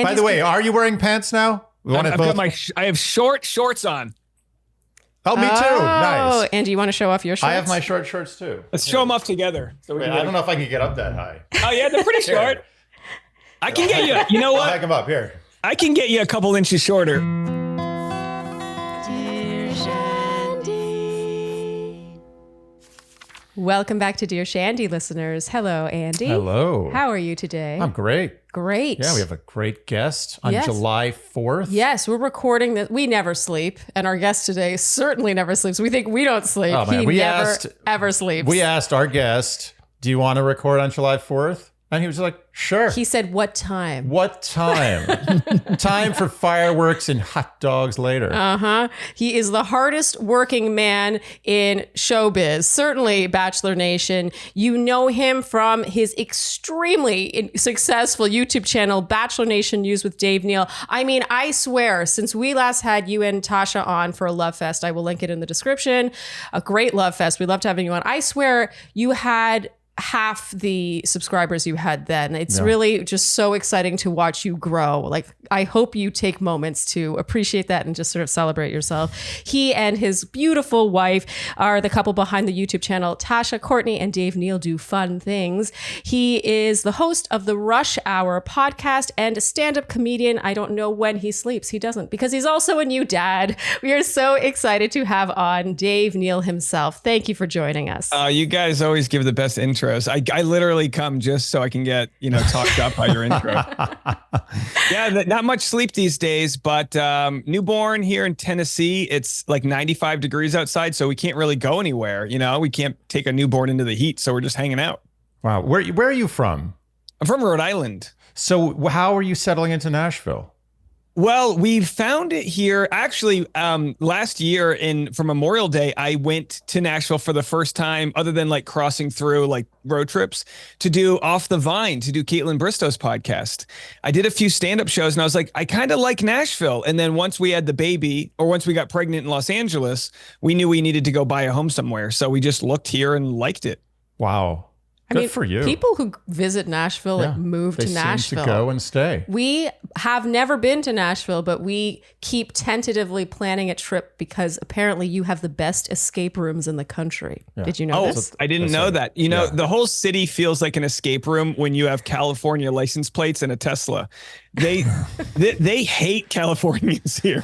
By the way, are you wearing pants now? I have shorts on. Oh, me too. Nice. And do you want to show off your shorts? I have my short shorts too. Let's show them off together. So Wait, I don't know if I can get up that high. Oh yeah, they're pretty short. I can get you. You know I'll what? hike them up here. I can get you a couple inches shorter. Dear Shandy. Welcome back to Dear Shandy, listeners. Hello, Andy. Hello. How are you today? I'm great. Great. Yeah, we have a great guest on July 4th. Yes, we're recording this. We never sleep, and our guest today certainly never sleeps. We think we don't sleep. Oh, man. He never, ever sleeps. We asked our guest, do you want to record on July 4th? And he was like, sure. He said, what time? What time? Time for fireworks and hot dogs later. Uh-huh. He is the hardest working man in showbiz, certainly Bachelor Nation. You know him from his extremely successful YouTube channel, Bachelor Nation News with Dave Neal. I mean, I swear, since we last had you and Tasha on for a Love Fest, I will link it in the description, a great Love Fest. We loved having you on. I swear you had half the subscribers you had then. It's really just so exciting to watch you grow. Like, I hope you take moments to appreciate that and just sort of celebrate yourself. He and his beautiful wife are the couple behind the YouTube channel Tasha, Courtney, and Dave Neal Do Fun Things. He is the host of the Rush Hour podcast and a stand-up comedian. I don't know when he sleeps. He doesn't, because he's also a new dad. We are so excited to have on Dave Neal himself. Thank you for joining us. You guys always give the best intros. I literally come just so I can get, talked up by your intro. Yeah, not much sleep these days, but newborn here in Tennessee, it's like 95 degrees outside, so we can't really go anywhere. We can't take a newborn into the heat, so we're just hanging out. Wow. Where are you from? I'm from Rhode Island. So how are you settling into Nashville? Well, we found it here. Actually, last year for Memorial Day, I went to Nashville for the first time, other than like crossing through like road trips, to do Off the Vine, to do Caitlin Bristow's podcast. I did a few stand-up shows and I was like, I kind of like Nashville. And then once we had the baby, or once we got pregnant in Los Angeles, we knew we needed to go buy a home somewhere. So we just looked here and liked it. Wow. Good for you. People who visit Nashville move to Nashville. They seem to go and stay. We have never been to Nashville, but we keep tentatively planning a trip because apparently you have the best escape rooms in the country. Yeah. Did you know this? I didn't know that. The whole city feels like an escape room when you have California license plates and a Tesla. They hate Californians here.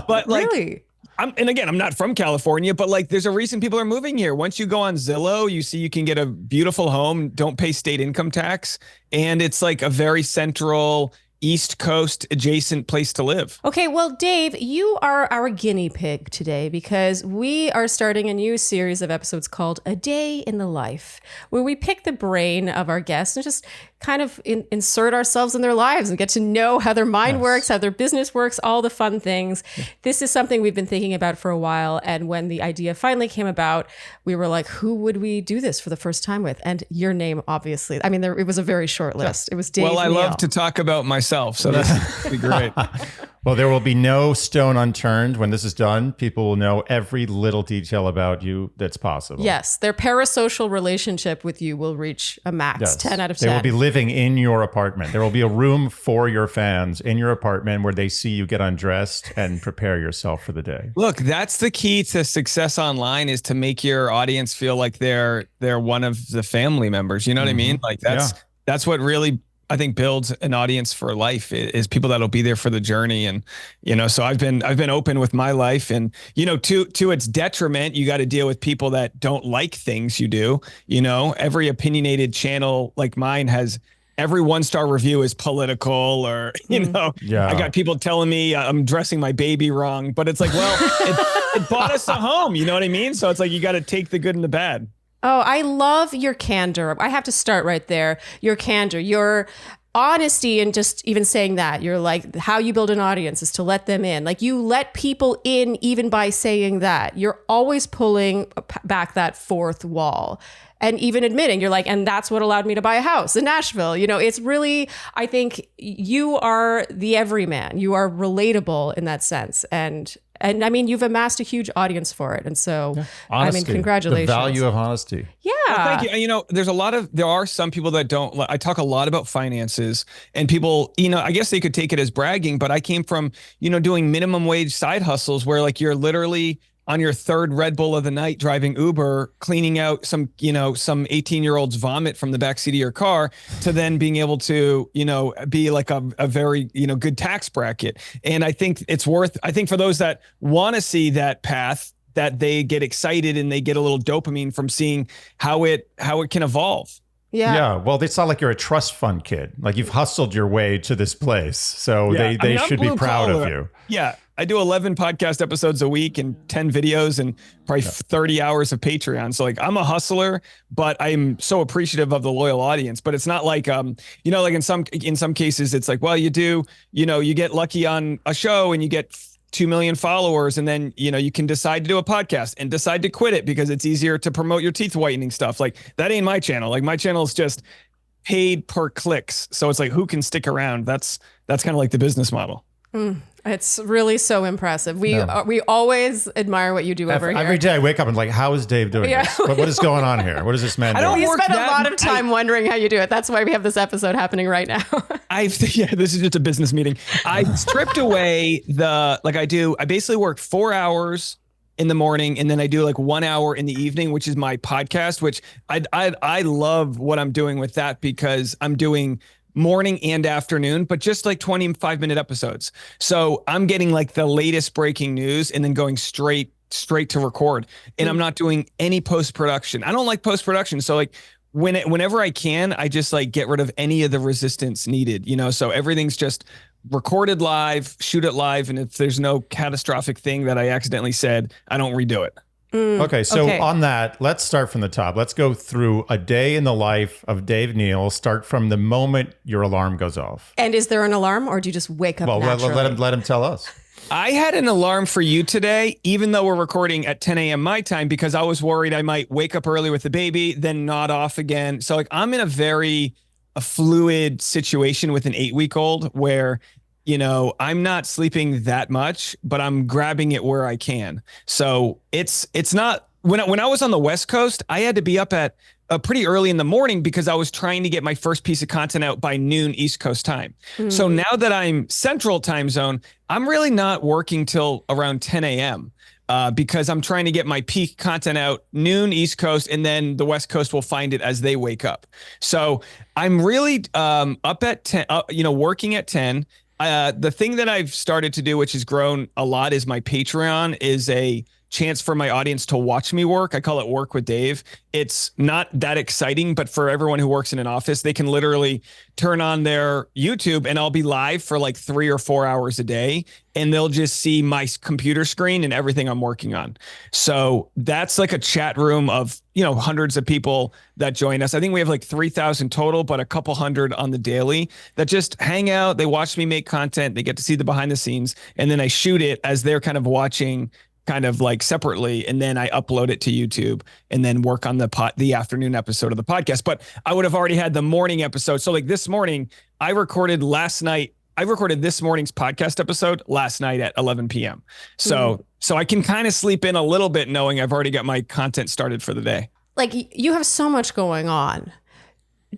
But like, really? And again, I'm not from California, but like there's a reason people are moving here. Once you go on Zillow, you see you can get a beautiful home, don't pay state income tax, and it's like a very central East Coast adjacent place to live. Okay, well, Dave, you are our guinea pig today because we are starting a new series of episodes called A Day in the Life, where we pick the brain of our guests and just kind of insert ourselves in their lives and get to know how their mind works, how their business works, all the fun things. Yeah. This is something we've been thinking about for a while. And when the idea finally came about, we were like, who would we do this for the first time with? And your name, obviously. I mean, it was a very short list. It was Dave Neal. I love to talk about myself, so that's be great. Well, there will be no stone unturned when this is done. People will know every little detail about you that's possible. Yes, their parasocial relationship with you will reach a max, 10 out of 10. They will be living in your apartment. There will be a room for your fans in your apartment where they see you get undressed and prepare yourself for the day. Look, that's the key to success online, is to make your audience feel like they're one of the family members. You know what I mean? Like that's what really, I think, builds an audience for life, is people that'll be there for the journey. And, so I've been open with my life, and, to its detriment, you got to deal with people that don't like things you do. Every opinionated channel like mine has every 1-star review is political, or, I got people telling me I'm dressing my baby wrong, but it's like, well, it bought us a home. You know what I mean? So it's like, you got to take the good and the bad. Oh, I love your candor. I have to start right there. Your candor, your honesty, and just even saying that. You're like, how you build an audience is to let them in. Like, you let people in even by saying that. You're always pulling back that fourth wall. And even admitting, you're like, and that's what allowed me to buy a house in Nashville. It's really, I think you are the everyman. You are relatable in that sense. And And I mean, you've amassed a huge audience for it. And so, Honesty, I mean, congratulations. The value of honesty. Yeah. Well, thank you. You know, there are some people that don't, I talk a lot about finances, and people, I guess they could take it as bragging, but I came from, doing minimum wage side hustles where like you're literally on your third Red Bull of the night driving Uber, cleaning out some 18-year-old's vomit from the backseat of your car, to then being able to, be like a very, good tax bracket. And I think for those that want to see that path, that they get excited and they get a little dopamine from seeing how it can evolve. Yeah. Well, it's not like you're a trust fund kid. Like you've hustled your way to this place. So Yeah. they should be proud of you. Yeah. I do 11 podcast episodes a week and 10 videos and probably 30 hours of Patreon. So like I'm a hustler, but I'm so appreciative of the loyal audience. But it's not like, like in some cases, it's like, well, you get lucky on a show and you get 2 million followers, and then you can decide to do a podcast and decide to quit it because it's easier to promote your teeth whitening stuff. Like that ain't my channel. Like my channel is just paid per clicks. So it's like, who can stick around? That's kind of like the business model. It's really so impressive. We always admire what you do over here. Every day I wake up and like, how is Dave doing this? What is going on here? What is this man doing? We spend a lot of time wondering how you do it. That's why we have this episode happening right now. This is just a business meeting. I stripped away I basically work 4 hours in the morning, and then I do like 1 hour in the evening, which is my podcast, which I love what I'm doing with that because I'm doing morning and afternoon, but just like 25-minute episodes. So I'm getting like the latest breaking news and then going straight to record. And I'm not doing any post-production. I don't like post-production. So like whenever I can, I just like get rid of any of the resistance needed, so everything's just recorded live, shoot it live. And if there's no catastrophic thing that I accidentally said, I don't redo it. Okay, so on that, let's start from the top. Let's go through a day in the life of Dave Neal. Start from the moment your alarm goes off. And is there an alarm, or do you just wake up naturally? Let him tell us. I had an alarm for you today, even though we're recording at 10 a.m. my time, because I was worried I might wake up early with the baby, then nod off again. So like I'm in a fluid situation with an 8-week-old where I'm not sleeping that much, but I'm grabbing it where I can. So it's not when I was on the West Coast, I had to be up at pretty early in the morning because I was trying to get my first piece of content out by noon East Coast time. So now that I'm Central Time Zone, I'm really not working till around 10 a.m. Because I'm trying to get my peak content out noon East Coast, and then the West Coast will find it as they wake up. So I'm really up at 10, working at 10. The thing that I've started to do, which has grown a lot, is my Patreon is a chance for my audience to watch me work. I call it Work with Dave. It's not that exciting, but for everyone who works in an office, they can literally turn on their YouTube and I'll be live for like 3 or 4 hours a day, and they'll just see my computer screen and everything I'm working on. So that's like a chat room of, hundreds of people that join us. I think we have like 3,000 total, but a couple hundred on the daily that just hang out. They watch me make content. They get to see the behind the scenes, and then I shoot it as they're kind of watching kind of like separately, and then I upload it to YouTube and then work on the afternoon episode of the podcast. But I would have already had the morning episode. So like this morning, I recorded this morning's podcast episode last night at 11 p.m. So I can kind of sleep in a little bit knowing I've already got my content started for the day. Like you have so much going on.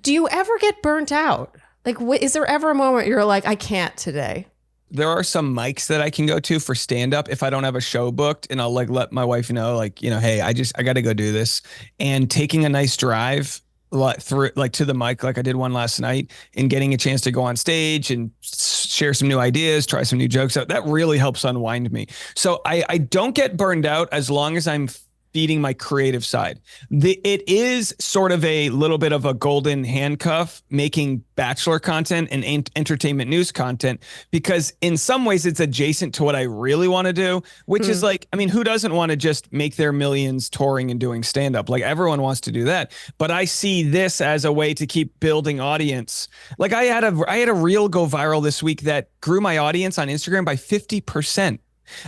Do you ever get burnt out? Like, is there ever a moment you're like, I can't today? There are some mics that I can go to for stand up if I don't have a show booked, and I'll like let my wife know, hey, I got to go do this. And taking a nice drive through to the mic, like I did one last night, and getting a chance to go on stage and share some new ideas, try some new jokes out. That really helps unwind me. So I don't get burned out as long as I'm feeding my creative side. It is sort of a little bit of a golden handcuff making Bachelor content and entertainment news content, because in some ways it's adjacent to what I really want to do, which is like, I mean, who doesn't want to just make their millions touring and doing stand-up? Like everyone wants to do that. But I see this as a way to keep building audience. Like I had a reel go viral this week that grew my audience on Instagram by 50%.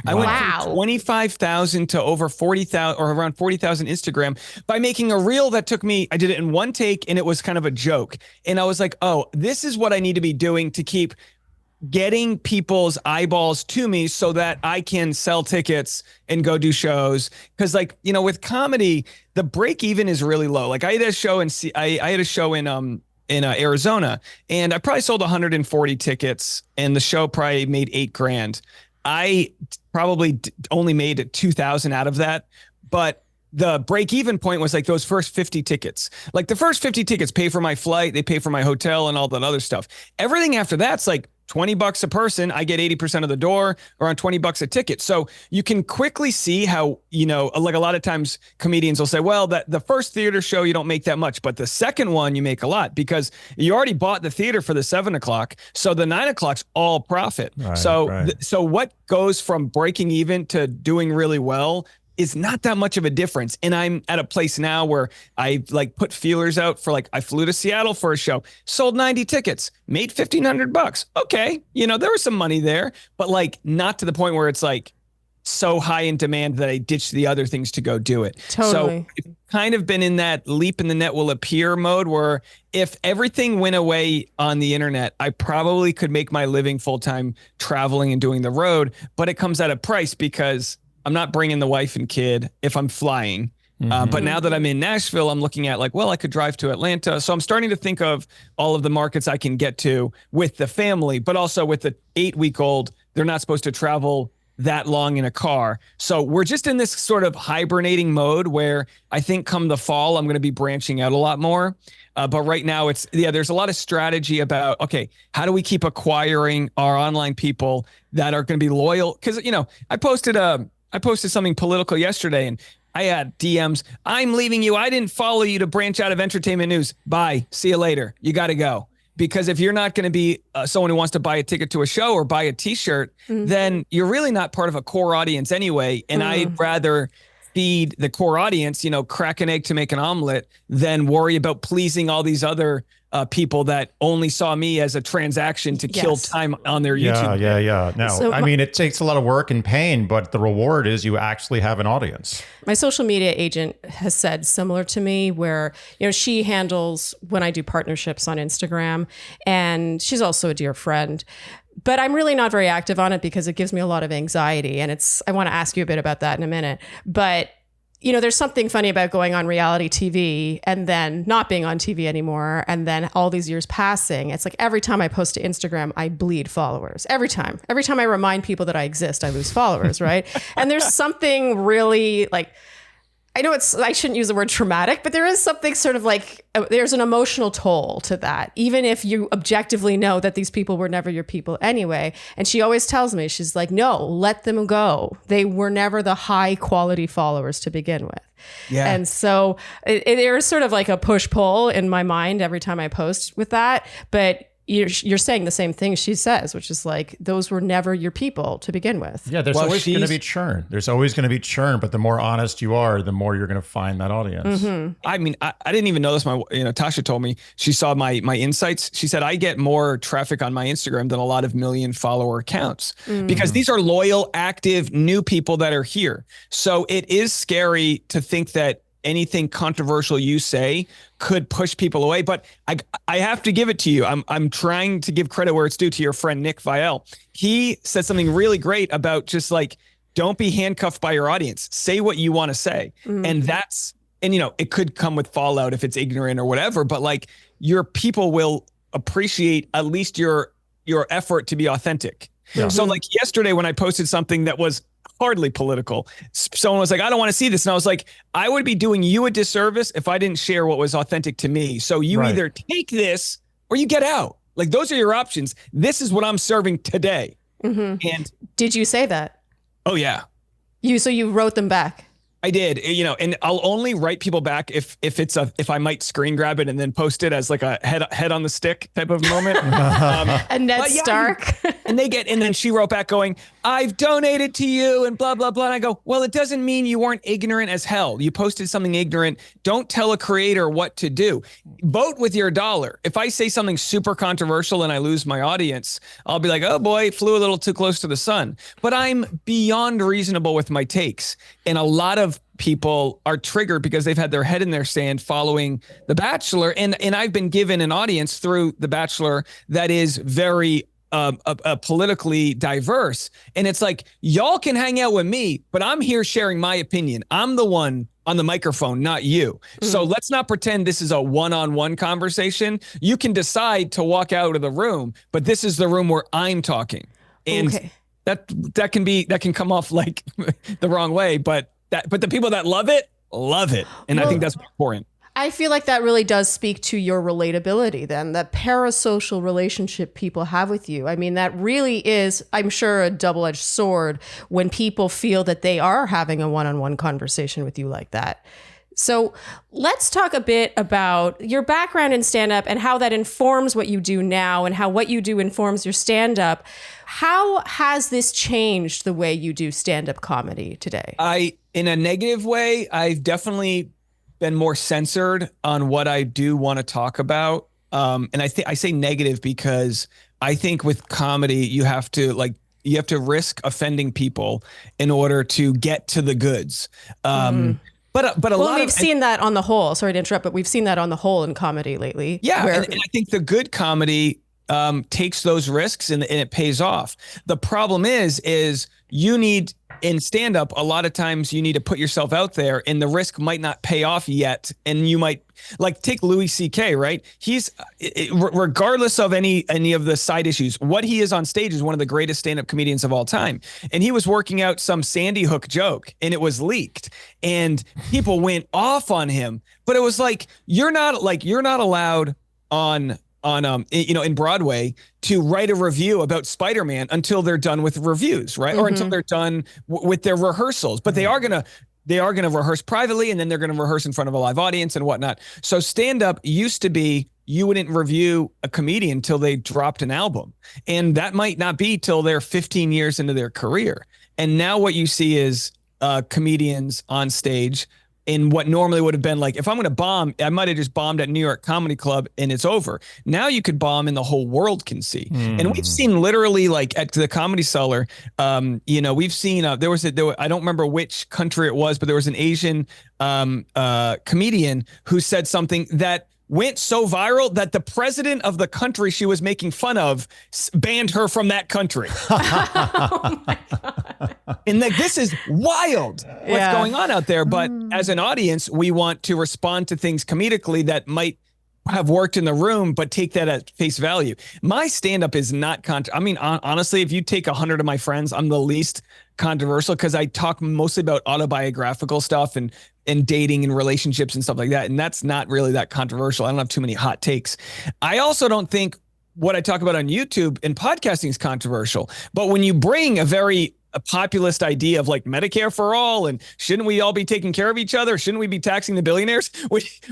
I went from 25,000 to over 40,000 or around 40,000 Instagram by making a reel that took me, I did it in one take and it was kind of a joke. And I was like, oh, this is what I need to be doing to keep getting people's eyeballs to me so that I can sell tickets and go do shows. Cause like, you know, with comedy, the break even is really low. Like I had a show in Arizona, and I probably sold 140 tickets, and the show probably made $8,000. I probably only made 2,000 out of that, but the break even point was like those first 50 tickets. Like the first 50 tickets pay for my flight, they pay for my hotel and all that other stuff. Everything after that's like $20 a person. I get 80% of the door, around $20 a ticket. So you can quickly see how, you know, like a lot of times comedians will say, well, that the first theater show, you don't make that much, but the second one you make a lot because you already bought the theater for the 7 o'clock. So the 9 o'clock's all profit. Right, so what goes from breaking even to doing really well is not that much of a difference. And I'm at a place now where I like put feelers out for like, I flew to Seattle for a show, sold 90 tickets, made $1,500. Okay. You know, there was some money there, but like not to the point where it's like so high in demand that I ditched the other things to go do it. Totally. So it's kind of been in that leap in the net will appear mode where if everything went away on the internet, I probably could make my living full-time traveling and doing the road, but it comes at a price because I'm not bringing the wife and kid if I'm flying. But now that I'm in Nashville, I'm looking at like, well, I could drive to Atlanta. So I'm starting to think of all of the markets I can get to with the family, but also with the 8-week-old, they're not supposed to travel that long in a car. So we're just in this sort of hibernating mode where I think come the fall, I'm going to be branching out a lot more. But right now there's a lot of strategy about, okay, how do we keep acquiring our online people that are going to be loyal? Because, you know, I posted something political yesterday and I had DMs. I'm leaving you. I didn't follow you to branch out of entertainment news. Bye. See you later. You got to go. Because if you're not going to be someone who wants to buy a ticket to a show or buy a t-shirt, then you're really not part of a core audience anyway. And I'd rather feed the core audience, you know, crack an egg to make an omelet than worry about pleasing all these other people that only saw me as a transaction to kill time on their YouTube. Yeah. No, I mean, it takes a lot of work and pain, but the reward is you actually have an audience. My social media agent has said similar to me where, you know, she handles when I do partnerships on Instagram, and she's also a dear friend. But I'm really not very active on it because it gives me a lot of anxiety. And I want to ask you a bit about that in a minute. But you know, there's something funny about going on reality TV and then not being on TV anymore. And then all these years passing, it's like every time I post to Instagram, I bleed followers. Every time I remind people that I exist, I lose followers, right? And there's something really like, I know I shouldn't use the word traumatic, but there is something sort of like, there's an emotional toll to that, even if you objectively know that these people were never your people anyway. And she always tells me, she's like, no, let them go. They were never the high quality followers to begin with. Yeah. And so there's sort of like a push-pull in my mind every time I post with that. But you're saying the same thing she says, which is like, those were never your people to begin with. Yeah, there's always going to be churn. There's always going to be churn, but the more honest you are, the more you're going to find that audience. I mean, I didn't even know this. Tasha told me, she saw my insights. She said, I get more traffic on my Instagram than a lot of million follower accounts because these are loyal, active, new people that are here. So it is scary to think that anything controversial you say could push people away. But I have to give it to you. I'm trying to give credit where it's due to your friend, Nick Vielle. He said something really great about just like, don't be handcuffed by your audience. Say what you want to say. And you know, it could come with fallout if it's ignorant or whatever, but like your people will appreciate at least your effort to be authentic. Yeah. So like yesterday when I posted something that was hardly political, someone was like, I don't want to see this. And I was like, I would be doing you a disservice if I didn't share what was authentic to me. So you either take this or you get out. Like those are your options. This is what I'm serving today. And did you say that? Oh yeah. So you wrote them back? I did, you know, and I'll only write people back if I might screen grab it and then post it as like a head on the stick type of moment. And Ned Stark. And then she wrote back going, I've donated to you and blah, blah, blah. And I go, well, it doesn't mean you weren't ignorant as hell. You posted something ignorant. Don't tell a creator what to do. Vote with your dollar. If I say something super controversial and I lose my audience, I'll be like, oh boy, flew a little too close to the sun. But I'm beyond reasonable with my takes. And a lot of people are triggered because they've had their head in their sand following The Bachelor. And I've been given an audience through The Bachelor that is very politically diverse. And it's like, y'all can hang out with me, but I'm here sharing my opinion. I'm the one on the microphone, not you. So let's not pretend this is a one-on-one conversation. You can decide to walk out of the room, but this is the room where I'm talking. And that can come off like the wrong way, but the people that love it. And I think that's important. I feel like that really does speak to your relatability then, that parasocial relationship people have with you. I mean, that really is, I'm sure, a double-edged sword when people feel that they are having a one-on-one conversation with you like that. So let's talk a bit about your background in stand-up and how that informs what you do now and how what you do informs your stand-up. How has this changed the way you do stand-up comedy today? In a negative way, I've definitely been more censored on what I do want to talk about. And I say negative because I think with comedy, you have to risk offending people in order to get to the goods. We've seen that on the whole, sorry to interrupt, but we've seen that on the whole in comedy lately. Yeah. And I think the good comedy takes those risks and it pays off. The problem is you need, in stand-up, a lot of times you need to put yourself out there and the risk might not pay off yet. And you might, like, take Louis C.K., right? He's, regardless of any of the side issues, what he is on stage is one of the greatest stand-up comedians of all time. And he was working out some Sandy Hook joke and it was leaked and people went off on him. But it was like, you're not allowed on in Broadway to write a review about Spider-Man until they're done with reviews, right? Or until they're done with their rehearsals. But they are gonna rehearse privately and then they're gonna rehearse in front of a live audience and whatnot. So stand-up used to be, you wouldn't review a comedian till they dropped an album. And that might not be till they're 15 years into their career. And now what you see is comedians on stage in what normally would have been like, if I'm going to bomb, I might have just bombed at New York Comedy Club and it's over. Now you could bomb and the whole world can see. And we've seen literally, like, at the Comedy Cellar, we've seen, I don't remember which country it was, but there was an Asian comedian who said something that went so viral that the president of the country she was making fun of banned her from that country. Oh my God. And like, this is wild what's going on out there. But as an audience, we want to respond to things comedically that might have worked in the room, but take that at face value. My stand-up is not honestly, if you take 100 of my friends, I'm the least controversial because I talk mostly about autobiographical stuff and dating and relationships and stuff like that. And that's not really that controversial. I don't have too many hot takes. I also don't think what I talk about on YouTube and podcasting is controversial. But when you bring a populist idea of like Medicare for all and shouldn't we all be taking care of each other? Shouldn't we be taxing the billionaires?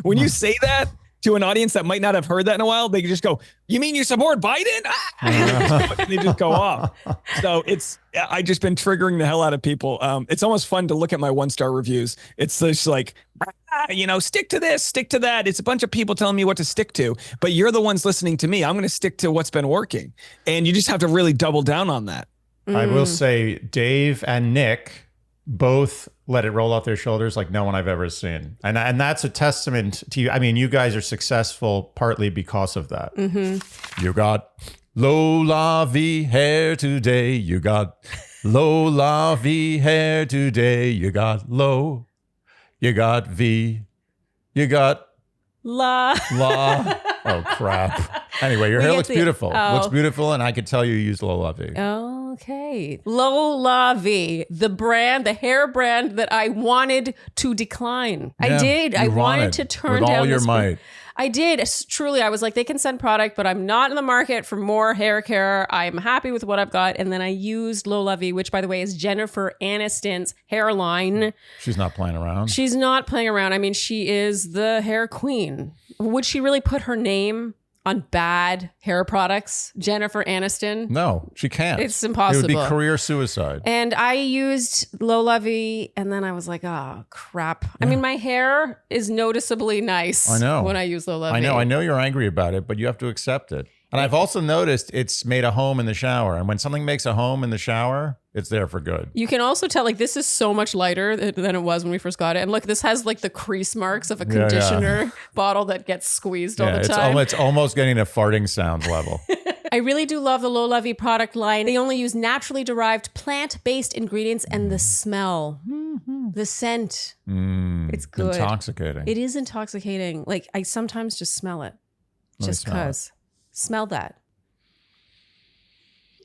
When you say that to an audience that might not have heard that in a while, they just go, you mean you support Biden? And they just go off. So I just been triggering the hell out of people. It's almost fun to look at my 1-star reviews. It's just like, stick to this, stick to that. It's a bunch of people telling me what to stick to, but you're the ones listening to me. I'm going to stick to what's been working. And you just have to really double down on that. I will say Dave and Nick both let it roll off their shoulders like no one I've ever seen. And that's a testament to you. I mean, you guys are successful partly because of that. You got low la vie hair today. You got low la vie hair today. You got low. You got V. You got la. Oh, crap. Anyway, your hair looks beautiful. Looks beautiful, and I could tell you used Low La Vie. Okay. Low La Vie, the hair brand that I wanted to decline. Yeah, I did. I wanted to turn down all your might. I did. Truly, I was like, they can send product, but I'm not in the market for more hair care. I'm happy with what I've got. And then I used Low La Vie, which, by the way, is Jennifer Aniston's hairline. She's not playing around. She's not playing around. I mean, she is the hair queen. Would she really put her name on bad hair products, Jennifer Aniston? No, she can't. It's impossible. It would be career suicide. And I used Low La Vie, and then I was like, oh, crap. Yeah. I mean, my hair is noticeably nice. I know. When I use Low La Vie. I know you're angry about it, but you have to accept it. And I've also noticed it's made a home in the shower. And when something makes a home in the shower, it's there for good. You can also tell, like, this is so much lighter than it was when we first got it. And look, this has like the crease marks of a conditioner bottle that gets squeezed all the time. It's almost getting a farting sound level. I really do love the Low Lovey product line. They only use naturally derived plant-based ingredients, and the smell, the scent, it's good. Intoxicating. It is intoxicating. Like, I sometimes just smell it. Just because. Smell that.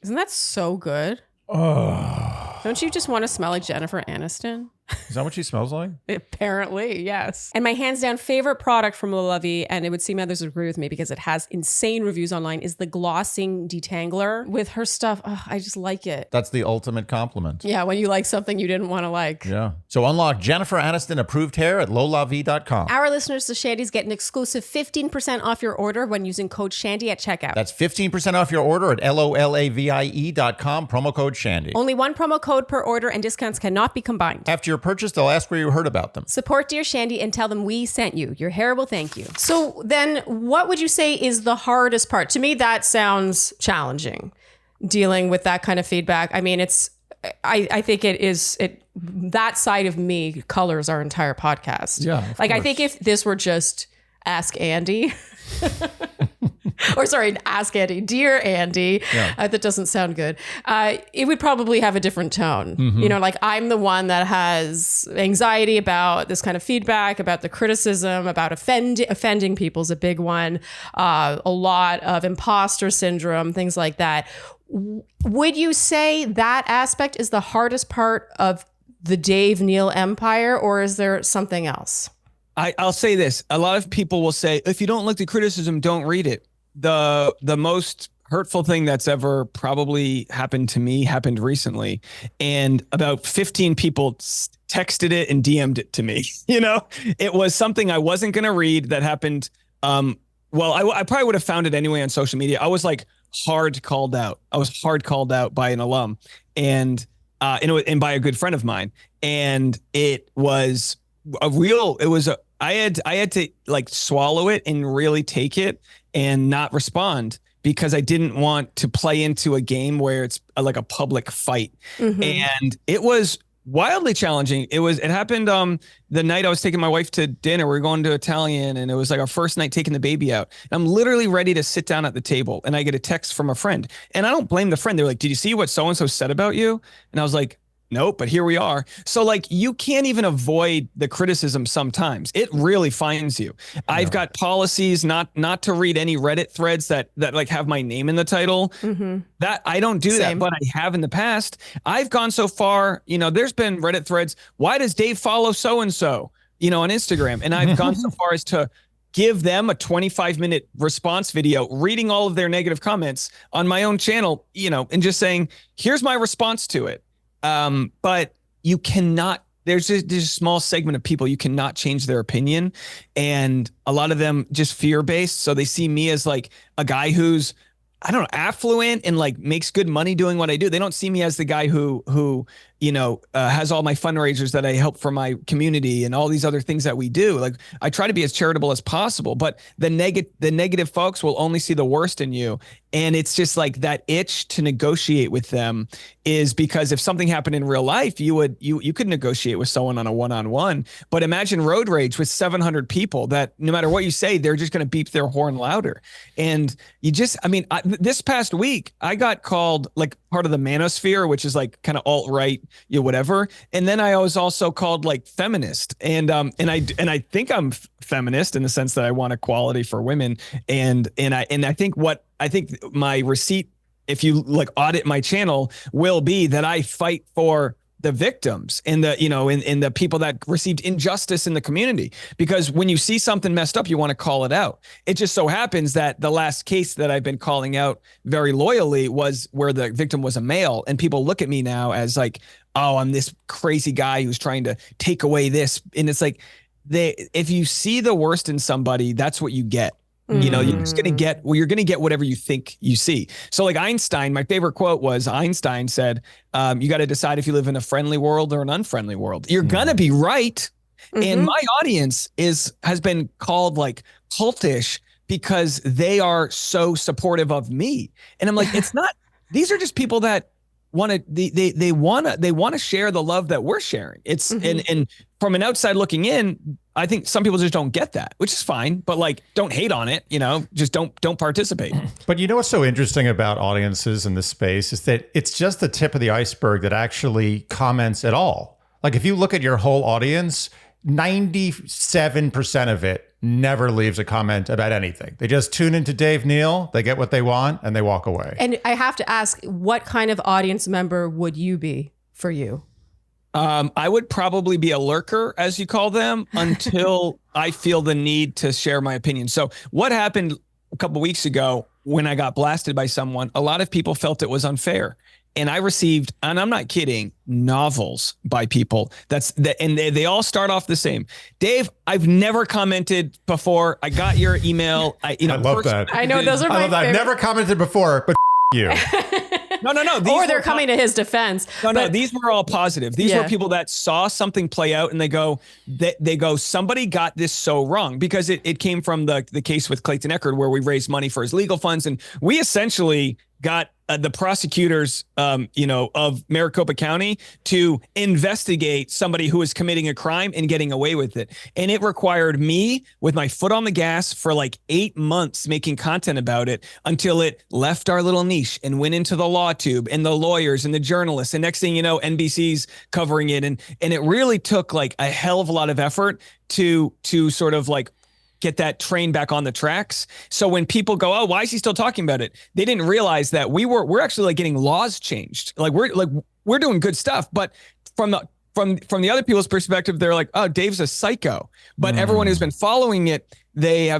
Isn't that so good? Oh. Don't you just want to smell like Jennifer Aniston? Is that what she smells like? Apparently, yes. And my hands down favorite product from Lovey, and it would seem others would agree with me because it has insane reviews online, is the glossing detangler. With her stuff, I just like it. That's the ultimate compliment. Yeah, when you like something you didn't want to like. Yeah. So unlock Jennifer Aniston approved hair at lowlavie.com. Our listeners to Shandy's get an exclusive 15% off your order when using code Shandy at checkout. That's 15% off your order at LOLAVIE.com, promo code Shandy. Only one promo code per order, and discounts cannot be combined. After your purchase, they'll ask where you heard about them. Support Dear Shandy and tell them we sent you. Your hair will thank you. So then what would you say is the hardest part? To me, that sounds challenging, dealing with that kind of feedback. I mean, I think that side of me colors our entire podcast. Yeah. Like, I think if this were just Ask Andy, or sorry, Ask Andy, Dear Andy, that doesn't sound good. It would probably have a different tone. You know, like, I'm the one that has anxiety about this kind of feedback, about the criticism, about offending people is a big one. A lot of imposter syndrome, things like that. Would you say that aspect is the hardest part of the Dave Neal empire, or is there something else? I'll say this. A lot of people will say, if you don't like the criticism, don't read it. The most hurtful thing that's ever probably happened to me happened recently. And about 15 people texted it and DM'd it to me. You know, it was something I wasn't going to read that happened. I probably would have found it anyway on social media. I was like hard called out. I was hard called out by an alum and by a good friend of mine. And it was I had to like swallow it and really take it and not respond, because I didn't want to play into a game where it's like a public fight. And it was wildly challenging. It happened the night I was taking my wife to dinner. We were going to Italian, and it was like our first night taking the baby out. And I'm literally ready to sit down at the table, and I get a text from a friend. And I don't blame the friend. They're like, "Did you see what so-and-so said about you?" And I was like, nope, but here we are. So like, you can't even avoid the criticism sometimes. It really finds you. Yeah. I've got policies not to read any Reddit threads that like have my name in the title. That I don't do that, but I have in the past. I've gone so far, you know, there's been Reddit threads. Why does Dave follow so-and-so, you know, on Instagram? And I've gone so far as to give them a 25-minute response video, reading all of their negative comments on my own channel, you know, and just saying, here's my response to it. But you cannot, there's a small segment of people, you cannot change their opinion. And a lot of them just fear-based. So they see me as like a guy who's, I don't know, affluent and like makes good money doing what I do. They don't see me as the guy who you know, has all my fundraisers that I help for my community and all these other things that we do. Like, I try to be as charitable as possible, but the negative folks will only see the worst in you. And it's just like that itch to negotiate with them is because if something happened in real life, you could negotiate with someone on a one-on-one, but imagine road rage with 700 people that no matter what you say, they're just going to beep their horn louder. And this past week I got called like part of the manosphere, which is like kind of alt-right, you know, whatever. And then I was also called like feminist. And I think I'm feminist in the sense that I want equality for women. And I think my receipt, if you like audit my channel, will be that I fight for the victims and the people that received injustice in the community. Because when you see something messed up, you want to call it out. It just so happens that the last case that I've been calling out very loyally was where the victim was a male. And people look at me now as like, oh, I'm this crazy guy who's trying to take away this. And it's like, if you see the worst in somebody, that's what you get. You know, you're just going to get whatever you think you see. So like Einstein, my favorite quote was Einstein said, you got to decide if you live in a friendly world or an unfriendly world. You're going to be right. And my audience has been called like cultish because they are so supportive of me. And I'm like, it's not, these are just people that they want to share the love that we're sharing. It's and from an outside looking in, I think some people just don't get that, which is fine, but like, don't hate on it, just don't participate. But you know what's so interesting about audiences in this space is that it's just the tip of the iceberg that actually comments at all. Like if you look at your whole audience, 97% of it never leaves a comment about anything. They just tune into Dave Neal, they get what they want, and they walk away. And I have to ask, what kind of audience member would you be for you? I would probably be a lurker, as you call them, until I feel the need to share my opinion. So what happened a couple of weeks ago when I got blasted by someone, a lot of people felt it was unfair. And I received, and I'm not kidding, novels by people. And they all start off the same. Dave, I've never commented before. I got your email. I love that. I know those are my favorite. I've never commented before, but you. No. Or they're coming to his defense. No, these were all positive. These were people that saw something play out and they go, somebody got this so wrong, because it came from the case with Clayton Echard where we raised money for his legal funds. And we essentially got the prosecutors, of Maricopa County to investigate somebody who was committing a crime and getting away with it. And it required me with my foot on the gas for like 8 months making content about it until it left our little niche and went into the law tube and the lawyers and the journalists. And next thing you know, NBC's covering it. And it really took like a hell of a lot of effort to sort of like get that train back on the tracks. So when people go, oh, why is he still talking about it? They didn't realize that we're actually like getting laws changed. Like we're doing good stuff. But from the other people's perspective, they're like, oh, Dave's a psycho. But everyone who's been following it, my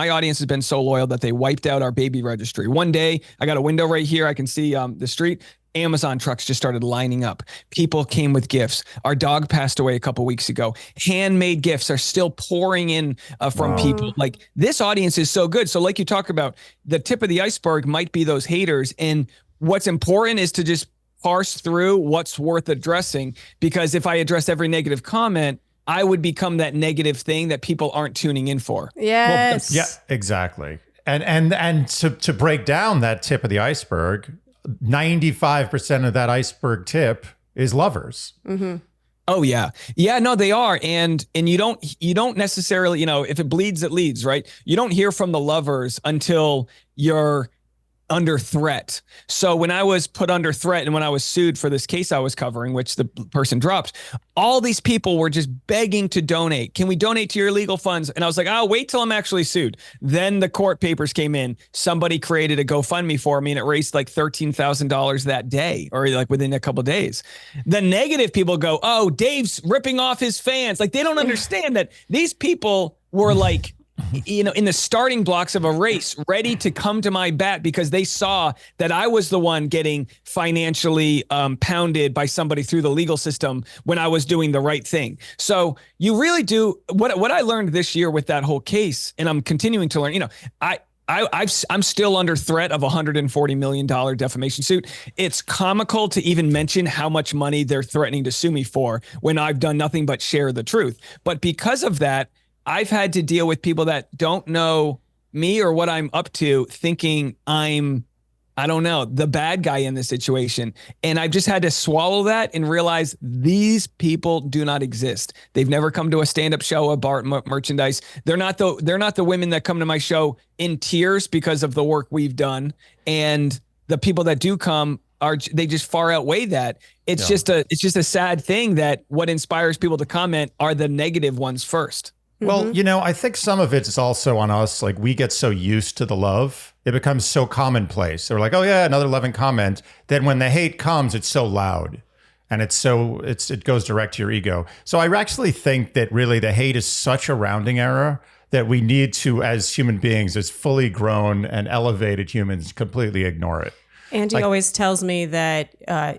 audience has been so loyal that they wiped out our baby registry. One day I got a window right here. I can see the street. Amazon trucks just started lining up. People came with gifts. Our dog passed away a couple weeks ago. Handmade gifts are still pouring in from people. Like, this audience is so good. So like you talk about, the tip of the iceberg might be those haters. And what's important is to just parse through what's worth addressing, because if I address every negative comment, I would become that negative thing that people aren't tuning in for. Yes. Yeah, exactly. And to break down that tip of the iceberg, 95% of that iceberg tip is lovers. Mm-hmm. Oh yeah. Yeah, no, they are. And you don't necessarily, if it bleeds, it leads, right? You don't hear from the lovers until you're under threat. So when I was put under threat and when I was sued for this case I was covering, which the person dropped, all these people were just begging to donate. Can we donate to your legal funds? And I was like, oh, wait till I'm actually sued. Then the court papers came in. Somebody created a GoFundMe for me and it raised like $13,000 that day, or like within a couple of days. The negative people go, oh, Dave's ripping off his fans. Like, they don't understand that these people were like, in the starting blocks of a race, ready to come to my bat because they saw that I was the one getting financially pounded by somebody through the legal system when I was doing the right thing. So you really do what I learned this year with that whole case, and I'm continuing to learn. I'm still under threat of a $140 million defamation suit. It's comical to even mention how much money they're threatening to sue me for when I've done nothing but share the truth. But because of that, I've had to deal with people that don't know me or what I'm up to, thinking I'm, I don't know, the bad guy in this situation. And I've just had to swallow that and realize these people do not exist. They've never come to a stand-up show, a bar, merchandise. They're not the women that come to my show in tears because of the work we've done. And the people that do come they just far outweigh that. It's just a sad thing that what inspires people to comment are the negative ones first. Well, I think some of it is also on us. Like, we get so used to the love, it becomes so commonplace. They're like, oh yeah, another loving comment. Then when the hate comes, it's so loud and it goes direct to your ego. So I actually think that really the hate is such a rounding error that we need to, as human beings, as fully grown and elevated humans, completely ignore it. Andy always tells me that,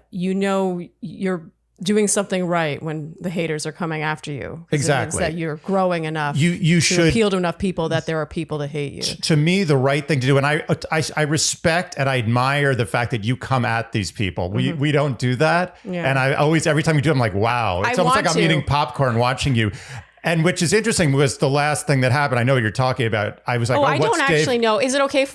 you're doing something right when the haters are coming after you. Exactly. That you're growing enough. You should appeal to enough people that there are people to hate you. To me, the right thing to do, and I respect and I admire the fact that you come at these people. We don't do that. Yeah. And I always, every time you do it, I'm like, wow. It's almost like I'm eating popcorn watching you. And which is interesting, was the last thing that happened. I know what you're talking about. I was like, I don't actually know. Is it okay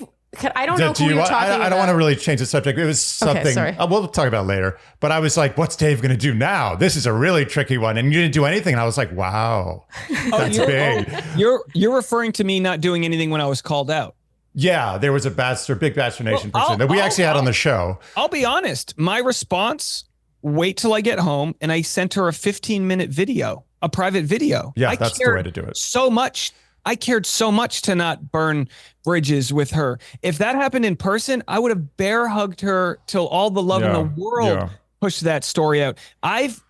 I don't know who you're talking about. I don't want to really change the subject. It was something, Okay, sorry. We'll talk about it later. But I was like, what's Dave going to do now? This is a really tricky one. And you didn't do anything. And I was like, wow, that's big. You're referring to me not doing anything when I was called out. Yeah, there was a big Bachelor Nation person that we actually had on the show. I'll be honest. My response, wait till I get home. And I sent her a 15-minute video, a private video. Yeah, that's the way to do it. So much. I cared so much to not burn bridges with her. If that happened in person, I would have bear hugged her till all the love in the world pushed that story out. I've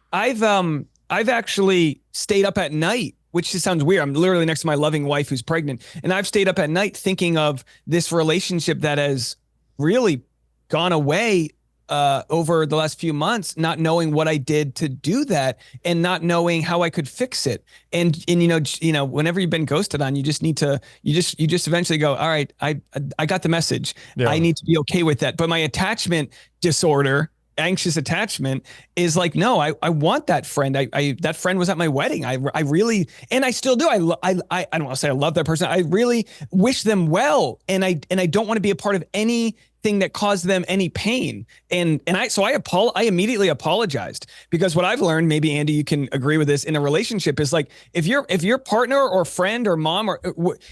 actually stayed up at night, which just sounds weird. I'm literally next to my loving wife who's pregnant, and I've stayed up at night thinking of this relationship that has really gone away over the last few months, not knowing what I did to do that and not knowing how I could fix it. And you know, whenever you've been ghosted on, you just need to, you just eventually go, all right, I got the message. Yeah. I need to be okay with that. But my attachment disorder, anxious attachment, is like, no, I want that friend. That friend was at my wedding. I really, and I still do. I don't want to say I love that person. I really wish them well. And I don't want to be a part of anything that caused them any pain. And I immediately apologized, because what I've learned, maybe Andy, you can agree with this, in a relationship is like, if your partner or friend or mom, or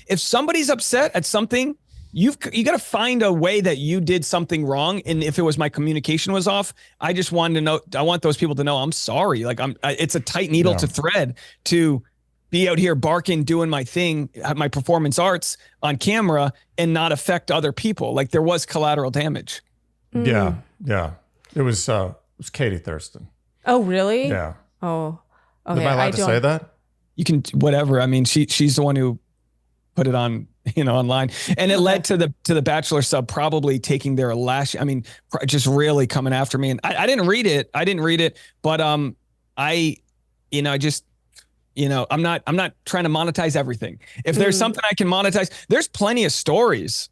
if somebody's upset at something, you got to find a way that you did something wrong. And if it was my communication was off, I just wanted to know, I want those people to know I'm sorry. Like it's a tight needle to thread to be out here barking, doing my thing, my performance arts on camera, and not affect other people. Like there was collateral damage. Yeah. It was Katie Thurston. Oh, really? Yeah. Oh, okay. Am I allowed to say that? You can, whatever. I mean, she's the one who put it on, online, and it led to the Bachelor sub probably taking their just really coming after me. And I didn't read it. But I'm not trying to monetize everything. If there's something I can monetize, there's plenty of stories,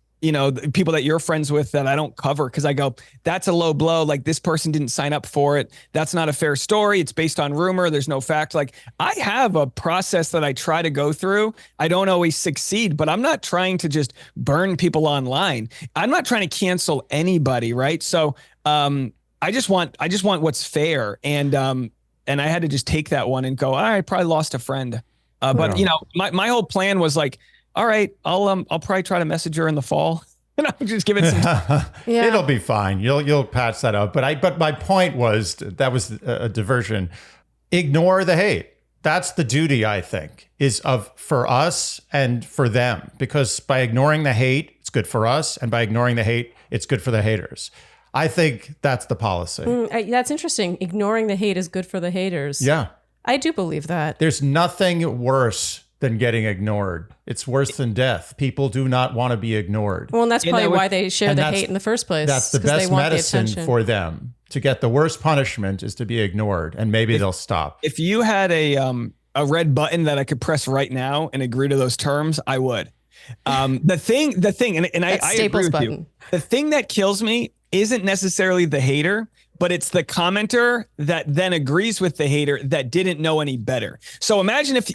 people that you're friends with that I don't cover, because I go, that's a low blow. Like, this person didn't sign up for it. That's not a fair story. It's based on rumor. There's no fact. Like, I have a process that I try to go through. I don't always succeed, but I'm not trying to just burn people online. I'm not trying to cancel anybody. Right. So, I just want what's fair. And I had to just take that one and go, all right, probably lost a friend. But my whole plan was like, all right, I'll probably try to message her in the fall, and I'll just give it some time. Yeah. It'll be fine. You'll patch that up. But my point was, that was a diversion. Ignore the hate. That's the duty, I think, is for us and for them, because by ignoring the hate, it's good for us, and by ignoring the hate, it's good for the haters. I think that's the policy. That's interesting. Ignoring the hate is good for the haters. Yeah. I do believe that. There's nothing worse than getting ignored. It's worse than death. People do not want to be ignored. Well, and that's probably why they share the hate in the first place. That's the best medicine for them. To get the worst punishment is to be ignored, and maybe they'll stop. If you had a red button that I could press right now and agree to those terms, I would. The thing, and I agree with you. The thing that kills me isn't necessarily the hater, but it's the commenter that then agrees with the hater that didn't know any better. So imagine if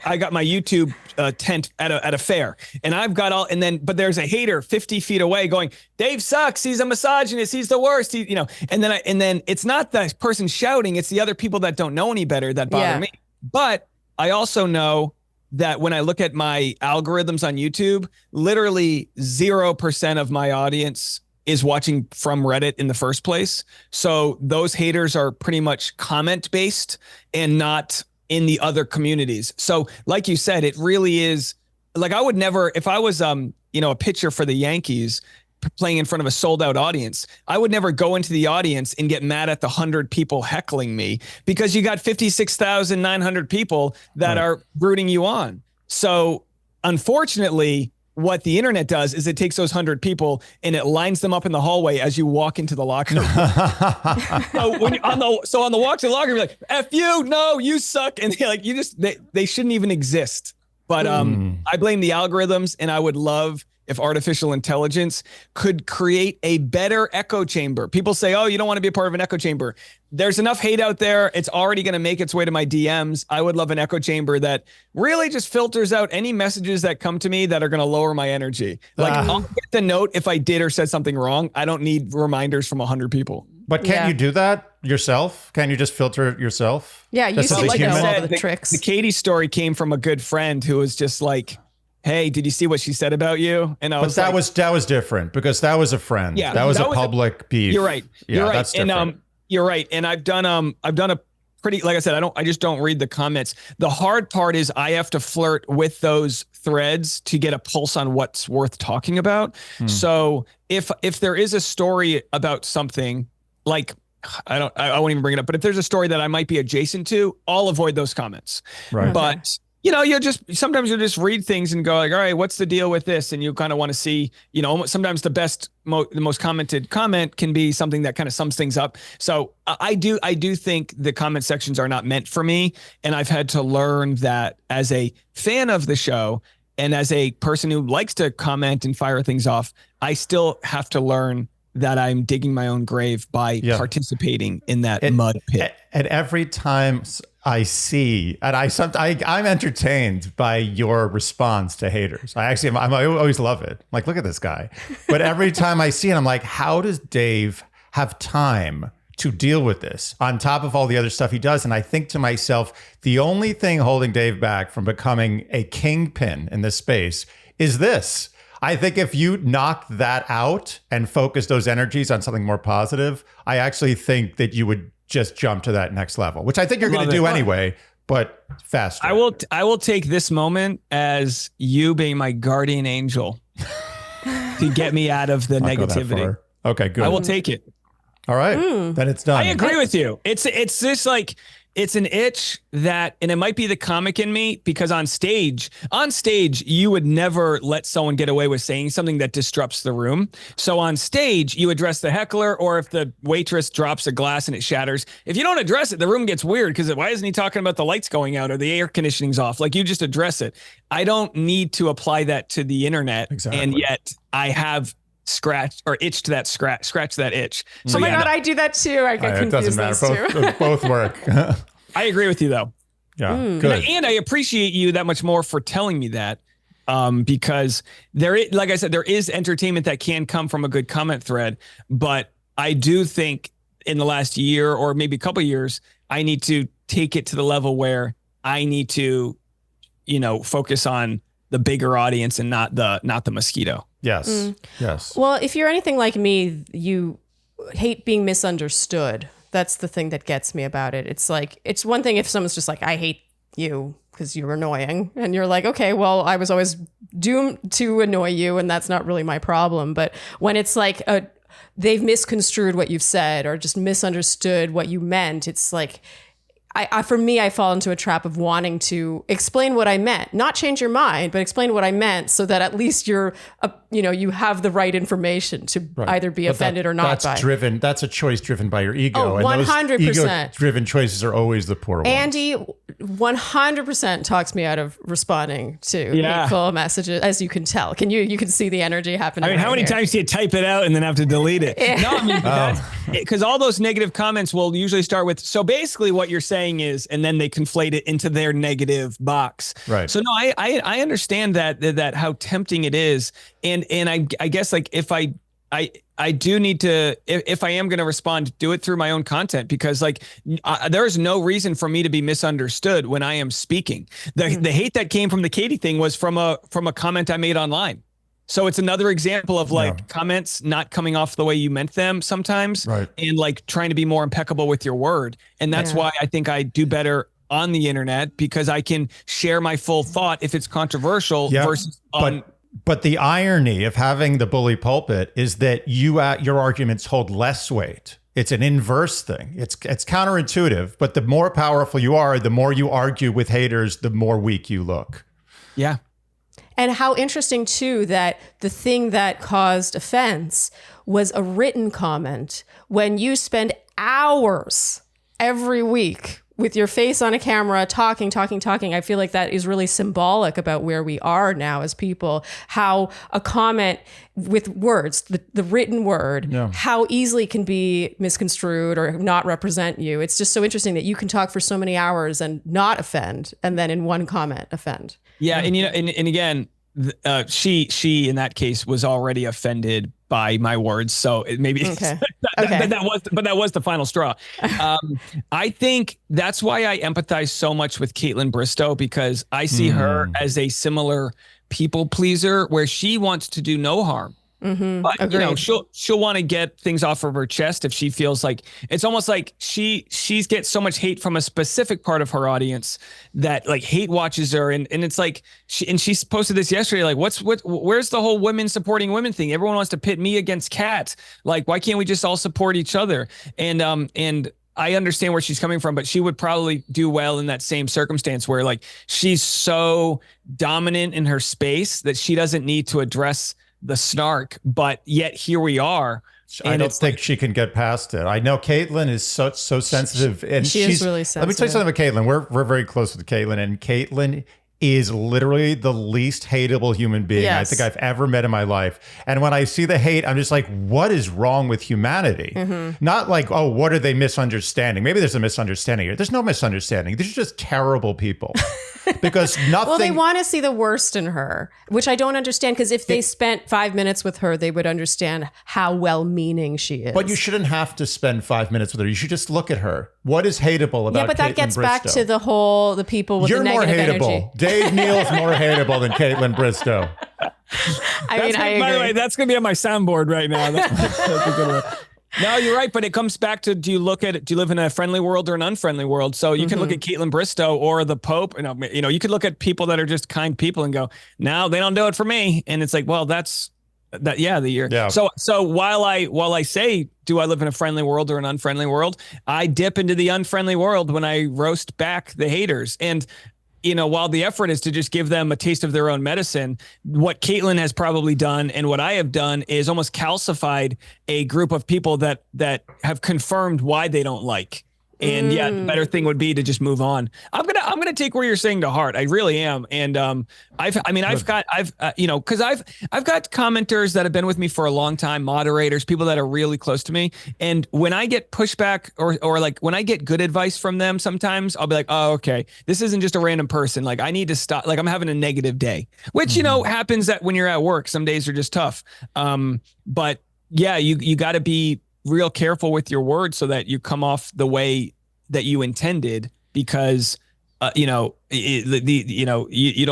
I got my YouTube tent at a fair, and I've got but there's a hater 50 feet away going, Dave sucks, he's a misogynist, he's the worst, and then it's not the person shouting, it's the other people that don't know any better that bother me. But I also know that when I look at my algorithms on YouTube, literally 0% of my audience is watching from Reddit in the first place. So those haters are pretty much comment based and not in the other communities. So like you said, it really is like, I would never, if I was, a pitcher for the Yankees playing in front of a sold out audience, I would never go into the audience and get mad at the 100 people heckling me, because you got 56,900 people that are rooting you on. So unfortunately, what the internet does is it takes those 100 people and it lines them up in the hallway as you walk into the locker room. So on the walk to the locker room, you're like, F you, no, you suck. And they're like, they shouldn't even exist. But I blame the algorithms, and I would love if artificial intelligence could create a better echo chamber. People say, oh, you don't want to be a part of an echo chamber. There's enough hate out there. It's already going to make its way to my DMs. I would love an echo chamber that really just filters out any messages that come to me that are going to lower my energy. Like I'll get the note if I did or said something wrong. I don't need reminders from 100 people. But can't you do that yourself? Can you just filter it yourself? Yeah, you see like all the tricks. The Katie story came from a good friend who was just like, hey, did you see what she said about you? And I was that was different because that was a friend. Yeah, that was a public beef. You're right. Yeah, you're right. That's different. And you're right. And I've done a pretty, like I said, I just don't read the comments. The hard part is I have to flirt with those threads to get a pulse on what's worth talking about. So if there is a story about something, like I won't even bring it up, but if there's a story that I might be adjacent to, I'll avoid those comments. Right. But sometimes you'll just read things and go like, all right, what's the deal with this? And you kind of want to see, sometimes the most commented comment can be something that kind of sums things up. So I do think the comment sections are not meant for me. And I've had to learn that as a fan of the show and as a person who likes to comment and fire things off, I still have to learn that I'm digging my own grave by participating in that mud pit. And every time I see, and I'm entertained by your response to haters. I always love it. I'm like, look at this guy. But every time I see it, I'm like, how does Dave have time to deal with this on top of all the other stuff he does? And I think to myself, the only thing holding Dave back from becoming a kingpin in this space is this. I think if you knock that out and focus those energies on something more positive, I actually think that you would just jump to that next level, which I think you're going to do anyway, but faster. I will take this moment as you being my guardian angel to get me out of the negativity. Okay, good. I will take it. All right, then it's done. I agree with you. It's just like, it's an itch that, and it might be the comic in me, because on stage, you would never let someone get away with saying something that disrupts the room. So on stage, you address the heckler, or if the waitress drops a glass and it shatters, if you don't address it, the room gets weird because why isn't he talking about the lights going out or the air conditioning's off? Like, you just address it. I don't need to apply that to the internet. Exactly. And yet I have scratch that itch. So God, I do that too. I get confused. It doesn't matter. Both work. I agree with you though. Yeah. Good. And I appreciate you that much more for telling me that. Because like I said, there is entertainment that can come from a good comment thread, but I do think in the last year or maybe a couple of years, I need to take it to the level where I need to, focus on the bigger audience and not the mosquito. Yes. Yes. Well, if you're anything like me, you hate being misunderstood. That's the thing that gets me about it. It's like, it's one thing if someone's just like, I hate you because you're annoying. And you're like, okay, well, I was always doomed to annoy you and that's not really my problem. But when it's like they've misconstrued what you've said or just misunderstood what you meant, it's like, for me, I fall into a trap of wanting to explain what I meant, not change your mind, but explain what I meant so that at least you have the right information to either be offended or not. That's a choice driven by your ego. Oh, 100%. Ego-driven choices are always the poor ones. Andy 100% talks me out of responding to hateful messages, as you can tell. You can see the energy happening. I mean, how many times do you type it out and then have to delete it? No, I mean, because all those negative comments will usually start with, so basically what you're saying is, and then they conflate it into their negative box. Right. So no, I understand that how tempting it is. And I guess like if I do need to, if I am going to respond, do it through my own content, because like there is no reason for me to be misunderstood when I am speaking. The hate that came from the Katie thing was from a comment I made online. So it's another example of comments not coming off the way you meant them sometimes, and like trying to be more impeccable with your word. And that's why I think I do better on the internet, because I can share my full thought if it's controversial versus But the irony of having the bully pulpit is that your arguments hold less weight. It's an inverse thing. It's counterintuitive, but the more powerful you are, the more you argue with haters, the more weak you look. Yeah. And how interesting, too, that the thing that caused offense was a written comment when you spend hours every week with your face on a camera, talking, I feel like that is really symbolic about where we are now as people, how a comment with words, the written word, how easily can be misconstrued or not represent you. It's just so interesting that you can talk for so many hours and not offend, and then in one comment offend. Yeah. And, you know, and again, she in that case was already offended by my words. So it maybe, that was the final straw. I think that's why I empathize so much with Caitlin Bristow, because I see her as a similar people pleaser where she wants to do no harm. But you know, she'll want to get things off of her chest if she feels like it's almost like she gets so much hate from a specific part of her audience that like hate watches her, and it's like she posted this yesterday, like where's the whole women supporting women thing? Everyone wants to pit me against Kat. Like, why can't we just all support each other? And I understand where she's coming from, but she would probably do well in that same circumstance where like she's so dominant in her space that she doesn't need to address the snark, but yet here we are. I don't think she can get past it. I know Caitlin is so sensitive, and she's really sensitive. Let me tell you something about Caitlin. We're very close with Caitlin, and Caitlin is literally the least hateable human being I think I've ever met in my life. And when I see the hate, I'm just like, what is wrong with humanity? Not like, oh, what are they misunderstanding? Maybe there's a misunderstanding here. There's no misunderstanding. These are just terrible people. Because nothing. Well, they want to see the worst in her, which I don't understand, because if they spent 5 minutes with her, they would understand how well-meaning she is. But you shouldn't have to spend 5 minutes with her. You should just look at her. What is hateable about Caitlin? Yeah, but that gets back to the people with the negative energy. You're more hateable. Dave Neal's more hateable than Caitlin Bristow. I agree. By the way, that's going to be on my soundboard right now. That's a good one. No, you're right, but it comes back to, do you live in a friendly world or an unfriendly world? So you can look at Caitlin Bristow or the Pope, you know, you could look at people that are just kind people and go, no, they don't do it for me. And it's like, well, that's that. Yeah. Yeah. So while I say, do I live in a friendly world or an unfriendly world? I dip into the unfriendly world when I roast back the haters. And, you know, while the effort is to just give them a taste of their own medicine, what Caitlin has probably done and what I have done is almost calcified a group of people that have confirmed why they don't like. And the better thing would be to just move on. I'm gonna take what you're saying to heart. I really am. And I've got commenters that have been with me for a long time, moderators, people that are really close to me. And when I get pushback or like when I get good advice from them, sometimes I'll be like, oh, okay, this isn't just a random person. Like I need to stop. Like I'm having a negative day, which you know happens that when you're at work, some days are just tough. But yeah, you got to be real careful with your words so that you come off the way that you intended, because you don't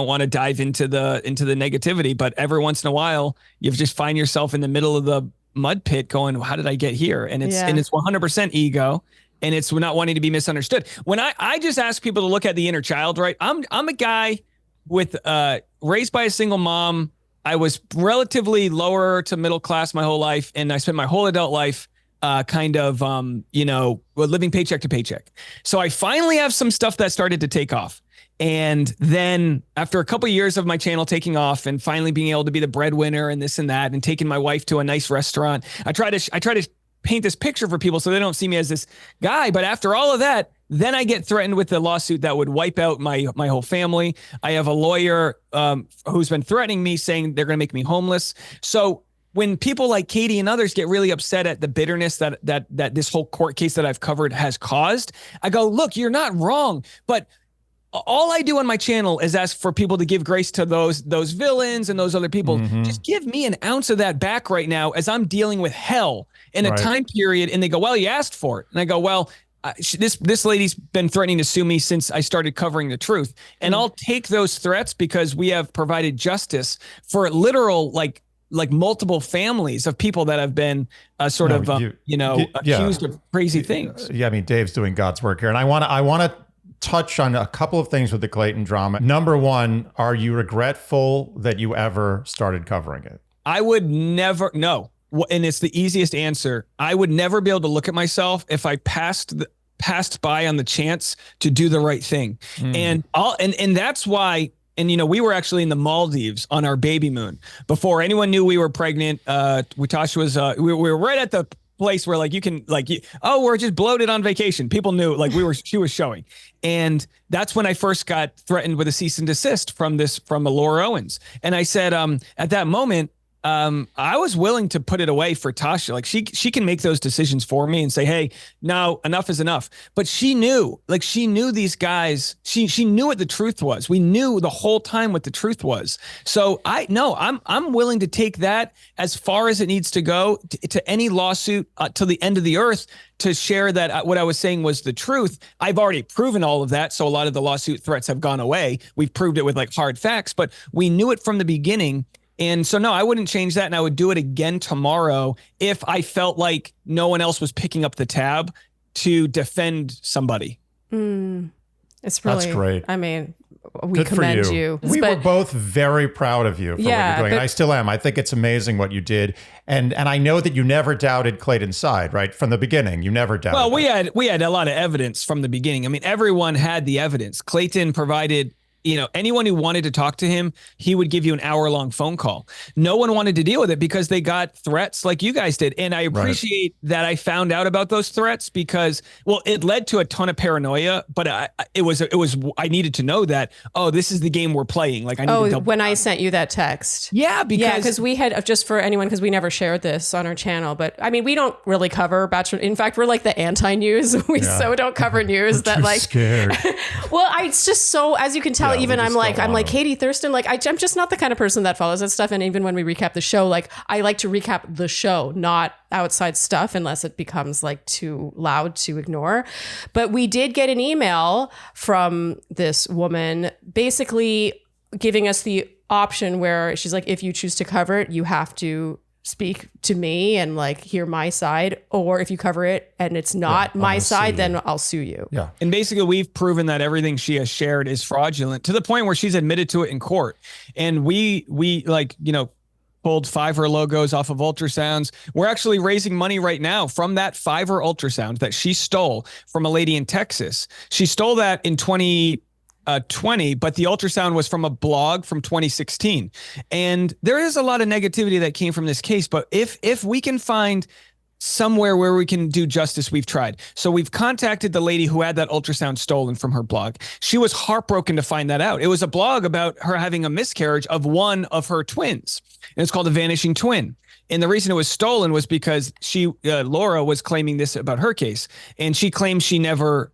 want to dive into the negativity, but every once in a while you just find yourself in the middle of the mud pit going, how did I get here? And it's 100% ego, and it's not wanting to be misunderstood. When I just ask people to look at the inner child, right? I'm a guy with raised by a single mom. I was relatively lower to middle class my whole life, and I spent my whole adult life living paycheck to paycheck. So I finally have some stuff that started to take off. And then after a couple of years of my channel taking off and finally being able to be the breadwinner and this and that, and taking my wife to a nice restaurant, I try to paint this picture for people so they don't see me as this guy. But after all of that, then I get threatened with a lawsuit that would wipe out my whole family. I have a lawyer who's been threatening me, saying they're going to make me homeless. So when people like Katie and others get really upset at the bitterness that this whole court case that I've covered has caused, I go, look, you're not wrong. But all I do on my channel is ask for people to give grace to those villains and those other people. Just give me an ounce of that back right now as I'm dealing with hell in a time period. And they go, well, you asked for it. And I go, well, this lady's been threatening to sue me since I started covering the truth. And I'll take those threats because we have provided justice for literal, like multiple families of people that have been accused of crazy things. Yeah, I mean, Dave's doing God's work here. And I want to touch on a couple of things with the Clayton drama. Number one, are you regretful that you ever started covering it? I would never, no. And it's the easiest answer. I would never be able to look at myself if I passed by on the chance to do the right thing. And that's why. And, we were actually in the Maldives on our baby moon before anyone knew we were pregnant. Tasha was, we were right at the place where like you can like, oh, we're just bloated on vacation. People knew like she was showing. And that's when I first got threatened with a cease and desist from Laura Owens. And I said, at that moment, I was willing to put it away for Tasha. Like she can make those decisions for me and say, hey, no, enough is enough. But she knew these guys. She knew what the truth was. We knew the whole time what the truth was. So I'm willing to take that as far as it needs to go to any lawsuit till the end of the earth to share that what I was saying was the truth. I've already proven all of that. So a lot of the lawsuit threats have gone away. We've proved it with like hard facts, but we knew it from the beginning. And so, no, I wouldn't change that. And I would do it again tomorrow if I felt like no one else was picking up the tab to defend somebody. It's really, that's great. I mean, we Good commend for you. We were both very proud of you for what you're doing. And I still am. I think it's amazing what you did. And I know that you never doubted Clayton's side, right? From the beginning, you never doubted. Well, we had a lot of evidence from the beginning. I mean, everyone had the evidence. Clayton provided, anyone who wanted to talk to him, he would give you an hour-long phone call. No one wanted to deal with it because they got threats like you guys did. And I appreciate that I found out about those threats because, well, it led to a ton of paranoia, but I needed to know that, oh, this is the game we're playing. Like when I sent you that text. Yeah, because we had, just for anyone, because we never shared this on our channel, but I mean, we don't really cover Bachelor. In fact, we're like the anti-news. We so don't cover news that like, scared. Well, it's just so, as you can tell, even I'm like Katie Thurston, like I'm just not the kind of person that follows that stuff. And even when we recap the show, like I like to recap the show, not outside stuff, unless it becomes like too loud to ignore. But we did get an email from this woman basically giving us the option where she's like, if you choose to cover it, you have to speak to me and like hear my side, or if you cover it and it's not my side, then I'll sue you. Yeah. And basically we've proven that everything she has shared is fraudulent to the point where she's admitted to it in court. And we like, pulled Fiverr logos off of ultrasounds. We're actually raising money right now from that Fiverr ultrasound that she stole from a lady in Texas. She stole that in 2020, but the ultrasound was from a blog from 2016. And there is a lot of negativity that came from this case, but if we can find somewhere where we can do justice, we've tried. So we've contacted the lady who had that ultrasound stolen from her blog. She was heartbroken to find that out. It was a blog about her having a miscarriage of one of her twins, and it's called A Vanishing Twin. And the reason it was stolen was because Laura was claiming this about her case, and she claims I never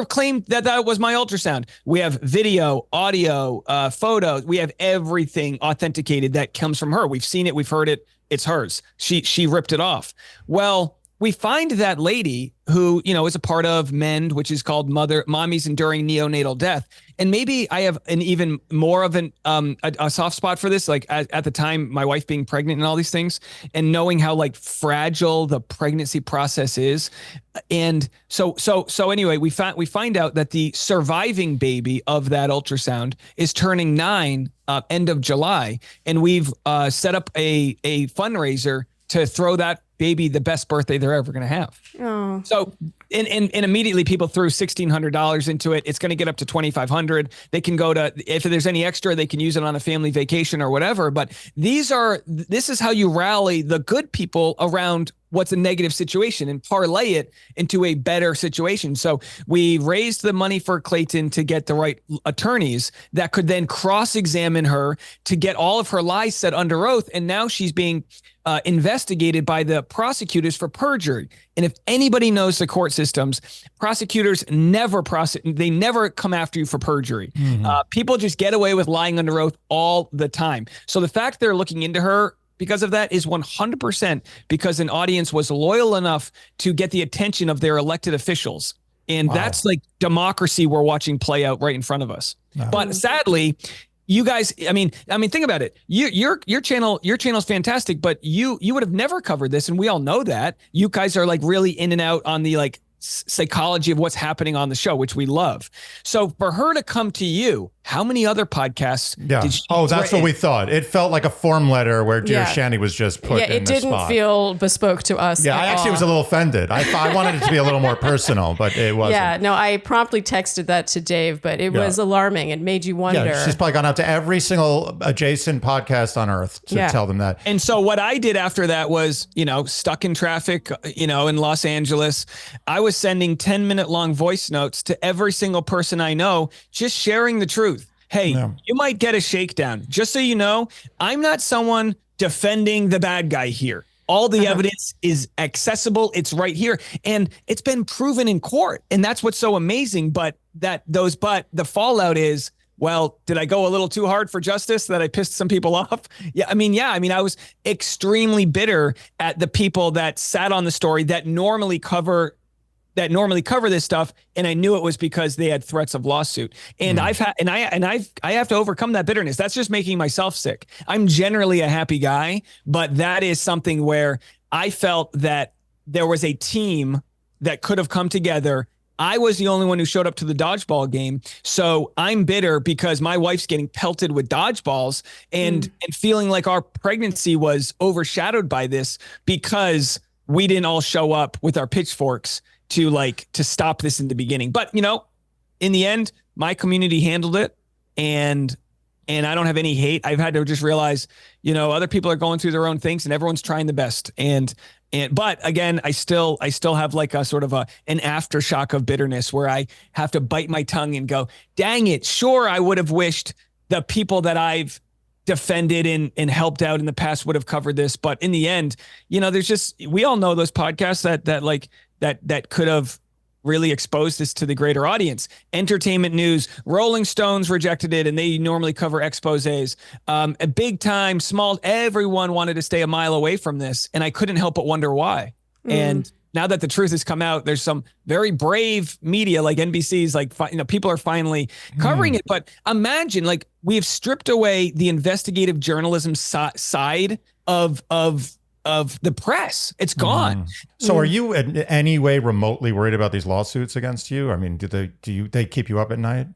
claimed that was my ultrasound. We have video, audio, photos. We have everything authenticated that comes from her. We've seen it. We've heard it. It's hers. She ripped it off. Well, we find that lady who, is a part of MEND, which is called Mommy's Enduring Neonatal Death. And maybe I have an even more of a soft spot for this, like at the time, my wife being pregnant and all these things, and knowing how like fragile the pregnancy process is. And so anyway, we find out that the surviving baby of that ultrasound is turning 9 end of July. And we've set up a fundraiser to throw that baby the best birthday they're ever going to have. Oh. So, and immediately people threw $1,600 into it. It's going to get up to $2,500. They can go to, if there's any extra, they can use it on a family vacation or whatever. But this is how you rally the good people around what's a negative situation and parlay it into a better situation. So we raised the money for Clayton to get the right attorneys that could then cross-examine her to get all of her lies set under oath. And now she's being investigated by the prosecutors for perjury. And if anybody knows the court systems, prosecutors never come after you for perjury. Mm-hmm. People just get away with lying under oath all the time. So the fact they're looking into her because of that is 100% because an audience was loyal enough to get the attention of their elected officials. And that's like democracy we're watching play out right in front of us. Wow. But sadly, you guys, I mean, think about it. Your channel's fantastic, but you would have never covered this. And we all know that. You guys are like really in and out on the like psychology of what's happening on the show, which we love. So for her to come to you, how many other podcasts did she that's what we thought. It felt like a form letter where dear Shandy was just put in the spot. Yeah, it didn't feel bespoke to us. Yeah, I actually was a little offended. I wanted it to be a little more personal, but it wasn't. Yeah, no, I promptly texted that to Dave, but it was alarming. It made you wonder. Yeah, she's probably gone out to every single adjacent podcast on earth to tell them that. And so what I did after that was, stuck in traffic, in Los Angeles, I was sending 10-minute long voice notes to every single person I know, just sharing the truth. Hey, you might get a shakedown. Just so you know, I'm not someone defending the bad guy here. All the evidence is accessible. It's right here. And it's been proven in court. And that's what's so amazing. But the fallout is, well, did I go a little too hard for justice that I pissed some people off? I was extremely bitter at the people that sat on the story that normally cover this stuff, and I knew it was because they had threats of lawsuit. And I have to overcome that bitterness. That's just making myself sick. I'm generally a happy guy, but that is something where I felt that there was a team that could have come together. I was the only one who showed up to the dodgeball game. So I'm bitter because my wife's getting pelted with dodgeballs and feeling like our pregnancy was overshadowed by this because we didn't all show up with our pitchforks to stop this in the beginning. But, in the end, my community handled it, and I don't have any hate. I've had to just realize, other people are going through their own things and everyone's trying the best. But again, I still have like a sort of an aftershock of bitterness where I have to bite my tongue and go, dang it. Sure. I would have wished the people that I've defended and helped out in the past would have covered this. But in the end, we all know those podcasts that could have really exposed this to the greater audience. Entertainment News, Rolling Stones rejected it, and they normally cover exposés. A big time, small, everyone wanted to stay a mile away from this, and I couldn't help but wonder why. And now that the truth has come out, there's some very brave media like NBC's, people are finally covering it. But imagine, we've stripped away the investigative journalism side of the press. It's gone. So are you in any way remotely worried about these lawsuits against you? I mean, do they keep you up at night?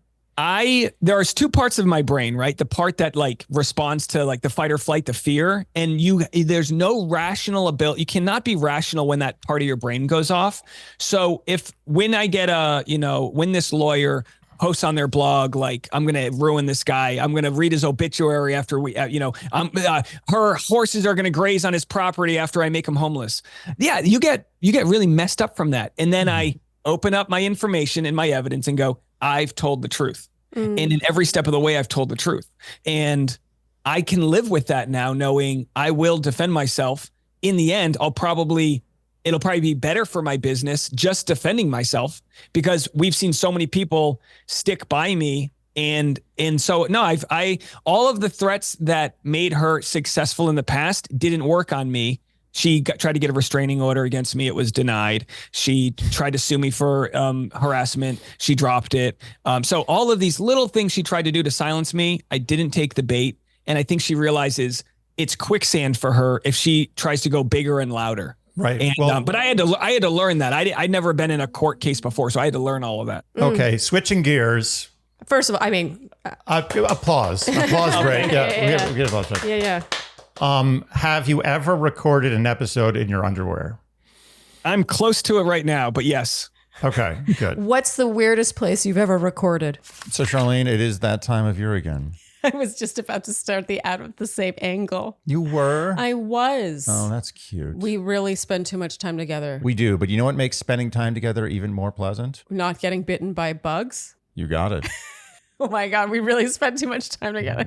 There's two parts of my brain, right? The part that responds to the fight or flight, the fear, and there's no rational ability. You cannot be rational when that part of your brain goes off. So when I get when this lawyer posts on their blog, I'm going to ruin this guy. I'm going to read his obituary after her horses are going to graze on his property after I make him homeless. Yeah. You get really messed up from that. And then I open up my information and my evidence and go, I've told the truth. And in every step of the way, I've told the truth. And I can live with that now, knowing I will defend myself. In the end, it'll probably be better for my business just defending myself, because we've seen so many people stick by me. And so, no, all of the threats that made her successful in the past didn't work on me. She tried to get a restraining order against me. It was denied. She tried to sue me for harassment. She dropped it. So all of these little things she tried to do to silence me, I didn't take the bait. And I think she realizes it's quicksand for her if she tries to go bigger and louder. Right. And, but I had to learn that. I'd never been in a court case before, so I had to learn all of that. Okay, switching gears. First of all, I mean, applause. Applause break. Yeah. We get applause break. Yeah. Have you ever recorded an episode in your underwear? I'm close to it right now, but yes. Okay, good. What's the weirdest place you've ever recorded? So, Charlene, it is that time of year again. I was just about to start the ad with the same angle. You were? I was. Oh, that's cute. We really spend too much time together. We do, but you know what makes spending time together even more pleasant? Not getting bitten by bugs. You got it. Oh my God, we really spend too much time together.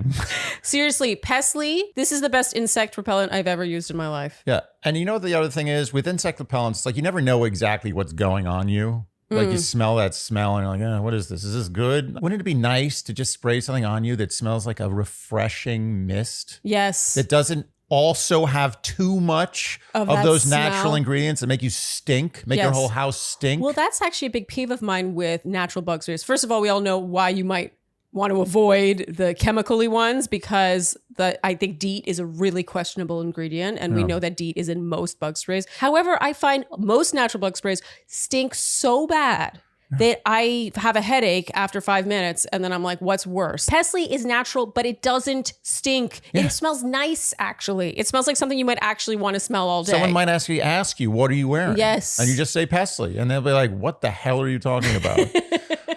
Seriously, Pestly, this is the best insect repellent I've ever used in my life. Yeah. And you know what the other thing is? With insect repellents, you never know exactly what's going on you. You smell that smell and you're like, what is this? Is this good? Wouldn't it be nice to just spray something on you that smells like a refreshing mist? Yes. That doesn't also have too much of those natural ingredients that make you stink, make your whole house stink. Well, that's actually a big peeve of mine with natural bug sprays. First of all, we all know why you might want to avoid the chemically ones, because I think DEET is a really questionable ingredient, and we know that DEET is in most bug sprays. However, I find most natural bug sprays stink so bad that I have a headache after 5 minutes, and then I'm like, what's worse? Pessly is natural, but it doesn't stink. Yeah. It smells nice, actually. It smells like something you might actually want to smell all day. Someone might ask you, what are you wearing? Yes. And you just say Pessly, and they'll be like, what the hell are you talking about?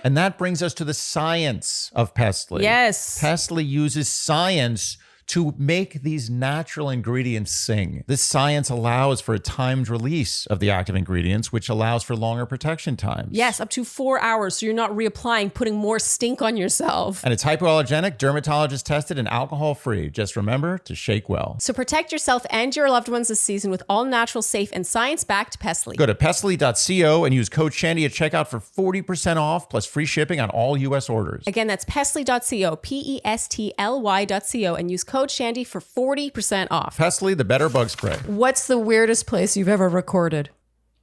And that brings us to the science of Pessly. Yes. Pessly uses science to make these natural ingredients sing. This science allows for a timed release of the active ingredients, which allows for longer protection times. Yes, up to 4 hours, so you're not reapplying, putting more stink on yourself. And it's hypoallergenic, dermatologist tested, and alcohol-free. Just remember to shake well. So protect yourself and your loved ones this season with all natural, safe, and science-backed Pessly. Go to pessly.co and use code Shandy at checkout for 40% off plus free shipping on all U.S. orders. Again, that's pessly.co, pestly.co, and use code Shandy for 40% off. Pessly, the better bug spray. What's the weirdest place you've ever recorded?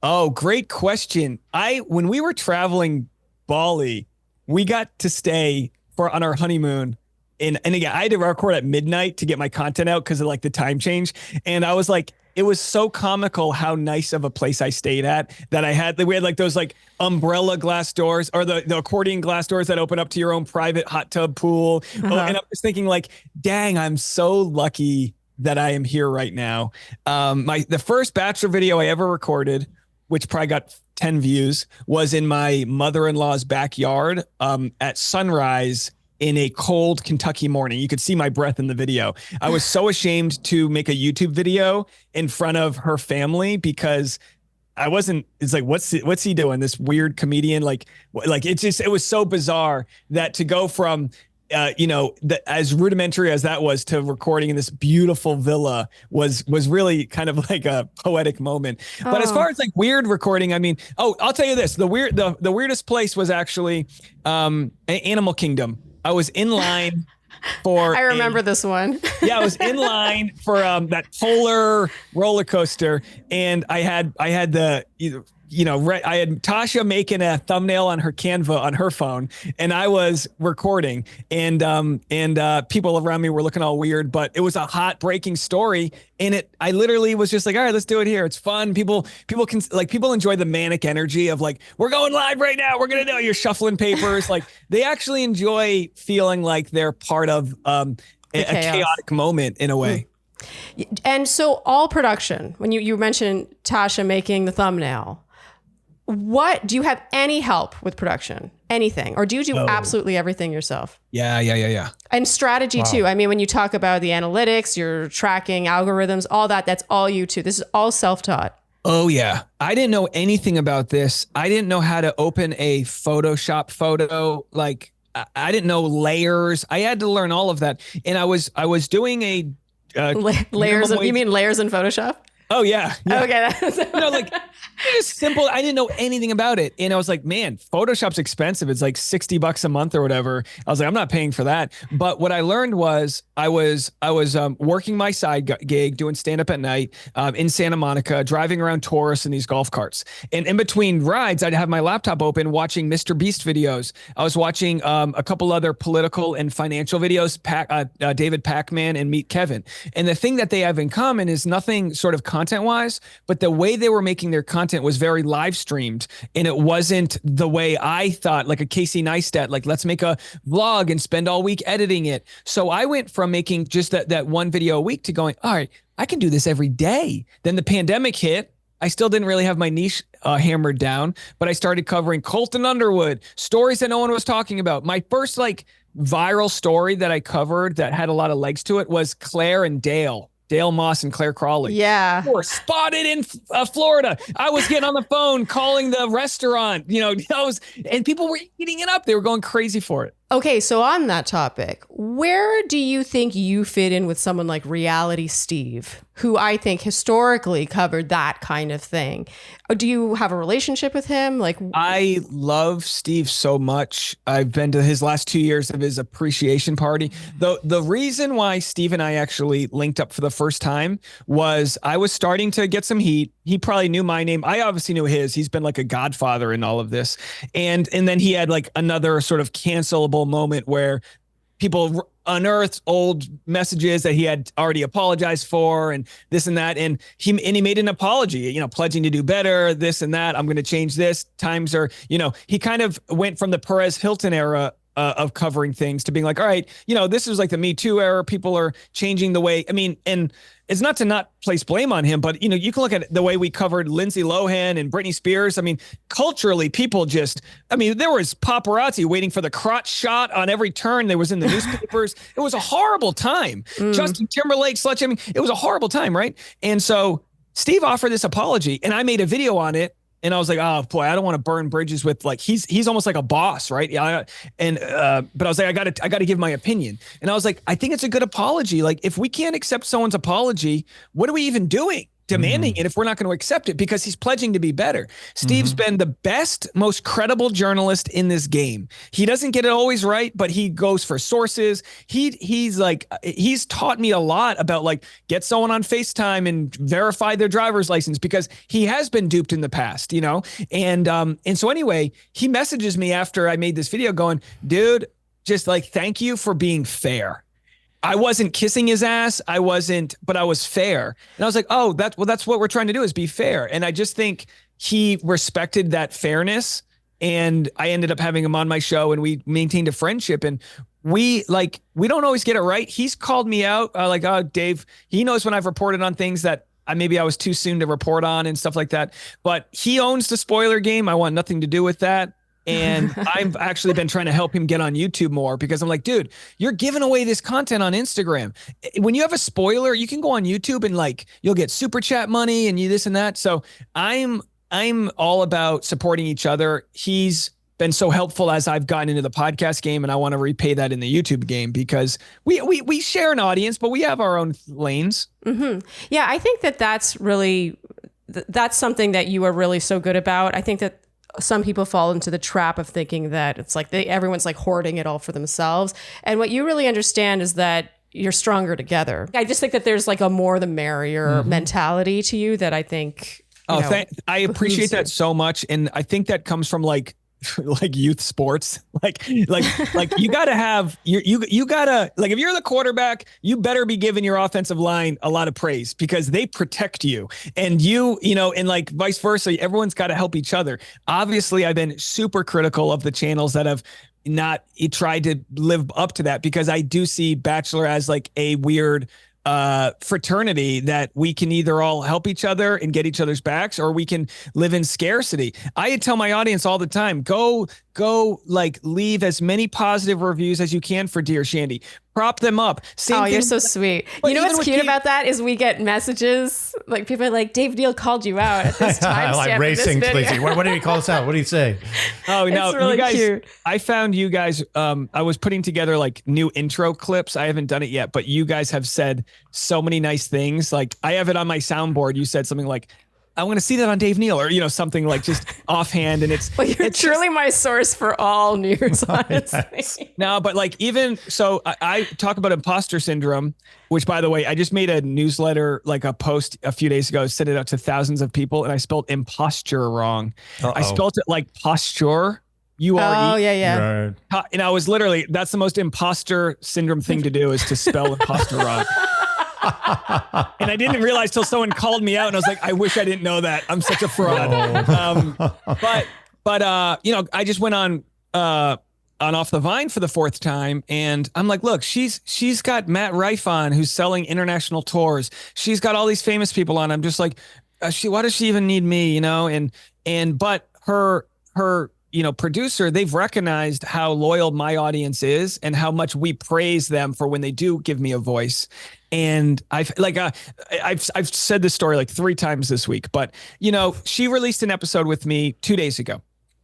Oh, great question. When we were traveling Bali, we got to stay on our honeymoon. And again, I had to record at midnight to get my content out because of like the time change. And I was like, it was so comical how nice of a place I stayed at that we had like those like umbrella glass doors or the accordion glass doors that open up to your own private hot tub pool. And I was thinking like, dang, I'm so lucky that I am here right now. The first Bachelor video I ever recorded, which probably got 10 views, was in my mother-in-law's backyard at sunrise in a cold Kentucky morning. You could see my breath in the video. I was so ashamed to make a YouTube video in front of her family because it's like, what's he doing? This weird comedian, like it was so bizarre that to go from, as rudimentary as that was to recording in this beautiful villa was really kind of like a poetic moment. But as far as like weird recording, I mean, I'll tell you this, the weirdest place was actually Animal Kingdom. I was in line for I remember this one. Yeah, I was in line for that polar roller coaster, and I had I had Tasha making a thumbnail on her Canva on her phone, and I was recording, and people around me were looking all weird, but it was a hot breaking story, and I literally was just like, all right, let's do it here. It's fun. People enjoy the manic energy of like, we're going live right now. We're going to do it. You're shuffling papers. Like they actually enjoy feeling like they're part of a chaotic moment in a way. And so all production, when you mentioned Tasha making the thumbnail, do you have any help with production? Anything? Or do you do absolutely everything yourself? Yeah. And strategy too. I mean, when you talk about the analytics, your tracking algorithms, all that's all you too. This is all self-taught. Oh yeah. I didn't know anything about this. I didn't know how to open a Photoshop photo. Like I didn't know layers. I had to learn all of that. And I was doing a layers. You mean layers in Photoshop? Oh yeah. Okay. It's simple. I didn't know anything about it. And I was like, man, Photoshop's expensive. It's like $60 a month or whatever. I was like, I'm not paying for that. But what I learned was I was working my side gig, doing stand-up at night in Santa Monica, driving around tourists in these golf carts. And in between rides, I'd have my laptop open watching Mr. Beast videos. I was watching a couple other political and financial videos, David Pacman and Meet Kevin. And the thing that they have in common is nothing sort of content-wise, but the way they were making their content was very live streamed, and it wasn't the way I thought, like a Casey Neistat, like let's make a vlog and spend all week editing it. So I went from making just that one video a week to going, all right, I can do this every day. Then the pandemic hit. I still didn't really have my niche hammered down, but I started covering Colton Underwood, stories that no one was talking about. My first like viral story that I covered that had a lot of legs to it was Claire and Dale Moss and Claire Crawley. Yeah. They were spotted in Florida. I was getting on the phone calling the restaurant, and people were eating it up. They were going crazy for it. Okay, so on that topic, where do you think you fit in with someone like Reality Steve, who I think historically covered that kind of thing? Do you have a relationship with him? Like, I love Steve so much. I've been to his last 2 years of his appreciation party. The reason why Steve and I actually linked up for the first time was I was starting to get some heat. He probably knew my name. I obviously knew his. He's been like a godfather in all of this. And then he had like another sort of cancelable moment where people unearthed old messages that he had already apologized for and this and that. And he made an apology, pledging to do better, this and that. I'm going to change this. Times are, he kind of went from the Perez Hilton era of covering things to being like, all right, this is like the Me Too era. People are changing the way, and it's not to not place blame on him, but you can look at the way we covered Lindsay Lohan and Britney Spears. I mean, culturally, people there was paparazzi waiting for the crotch shot on every turn. There was in the newspapers. It was a horrible time. Justin Timberlake, it was a horrible time, right? And so Steve offered this apology, and I made a video on it. And I was like, oh boy, I don't want to burn bridges with he's almost like a boss, right? Yeah. But I was like, I got to give my opinion. And I was like, I think it's a good apology. Like, if we can't accept someone's apology, what are we even doing? Demanding it if we're not going to accept it, because he's pledging to be better. Steve's been the best, most credible journalist in this game. He doesn't get it always right, but he goes for sources. He's taught me a lot about get someone on FaceTime and verify their driver's license, because he has been duped in the past, And so anyway, he messages me after I made this video going, dude, just thank you for being fair. I wasn't kissing his ass. But I was fair. And I was like, oh, that's what we're trying to do, is be fair. And I just think he respected that fairness. And I ended up having him on my show, and we maintained a friendship. And we don't always get it right. He's called me out oh, Dave, he knows when I've reported on things that maybe I was too soon to report on and stuff like that. But he owns the spoiler game. I want nothing to do with that. And I've actually been trying to help him get on YouTube more, because I'm like, dude, you're giving away this content on Instagram. When you have a spoiler, you can go on YouTube and you'll get super chat money and this and that. So I'm all about supporting each other. He's been so helpful as I've gotten into the podcast game, and I want to repay that in the YouTube game, because we share an audience, but we have our own lanes. Mm-hmm. Yeah, I think that's something that you are really so good about. I think that some people fall into the trap of thinking that it's everyone's hoarding it all for themselves. And what you really understand is that you're stronger together. I just think that there's a more the merrier mentality to you that I think. I appreciate that so much. And I think that comes from youth sports, you gotta have you gotta if you're the quarterback, you better be giving your offensive line a lot of praise, because they protect you, and and vice versa. Everyone's got to help each other. Obviously, I've been super critical of the channels that have not tried to live up to that, because I do see Bachelor as a weird fraternity that we can either all help each other and get each other's backs, or we can live in scarcity. I tell my audience all the time, go leave as many positive reviews as you can for Dear Shandy. Prop them up. You're so sweet. You know what's cute about that is we get messages people are like, Dave Neal called you out at this time. Racing. What did he call us out? What did he say? Oh, no, it's really you guys, cute. I found you guys. I was putting together new intro clips. I haven't done it yet, but you guys have said so many nice things. I have it on my soundboard. You said something like, I want to see that on Dave Neal, or something just offhand, and it's. Well, you're truly my source for all news, honestly. Yes. No, but even so, I talk about imposter syndrome, which, by the way, I just made a newsletter, a post a few days ago, sent it out to thousands of people, and I spelled imposture wrong. I spelled it like posture. U-R-E. Oh, yeah. Right. And I was literally, that's the most imposter syndrome thing to do, is to spell imposter wrong. And I didn't realize till someone called me out, and I was like, I wish I didn't know that. I'm such a fraud. But I just went on Off the Vine for the fourth time, and I'm like, look, she's got Matt Rife on, who's selling international tours. She's got all these famous people on. I'm just like, why does she even need me? But her producer, they've recognized how loyal my audience is and how much we praise them for when they do give me a voice. And I've said this story 3 times this week, but she released an episode with me 2 days ago,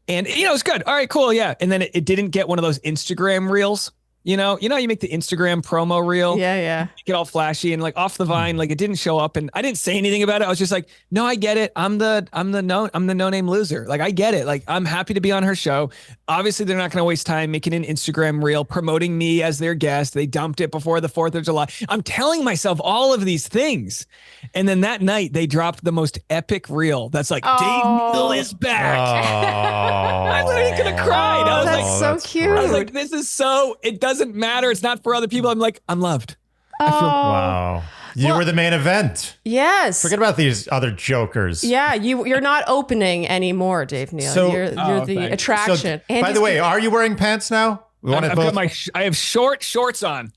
and it's good. All right, cool. Yeah. And then it didn't get one of those Instagram reels. You make the Instagram promo reel. Yeah. Get all flashy, and Off the Vine, it didn't show up, and I didn't say anything about it. I was just like, no, I get it. I'm the no name loser. I get it. I'm happy to be on her show. Obviously, they're not going to waste time making an Instagram reel promoting me as their guest. They dumped it before the 4th of July. I'm telling myself all of these things. And then that night they dropped the most epic reel. That's Dave Neal is back. I literally could have cried. I was that's so cute. I was like, this is so, it doesn't doesn't matter. It's not for other people. I'm like, I'm loved. Wow. You were the main event. Yes. Forget about these other jokers. Yeah, you're not opening anymore, Dave Neal. So- you're the thanks. attraction. So, by the way, are you wearing pants now? We want to I've both. got I have short shorts on.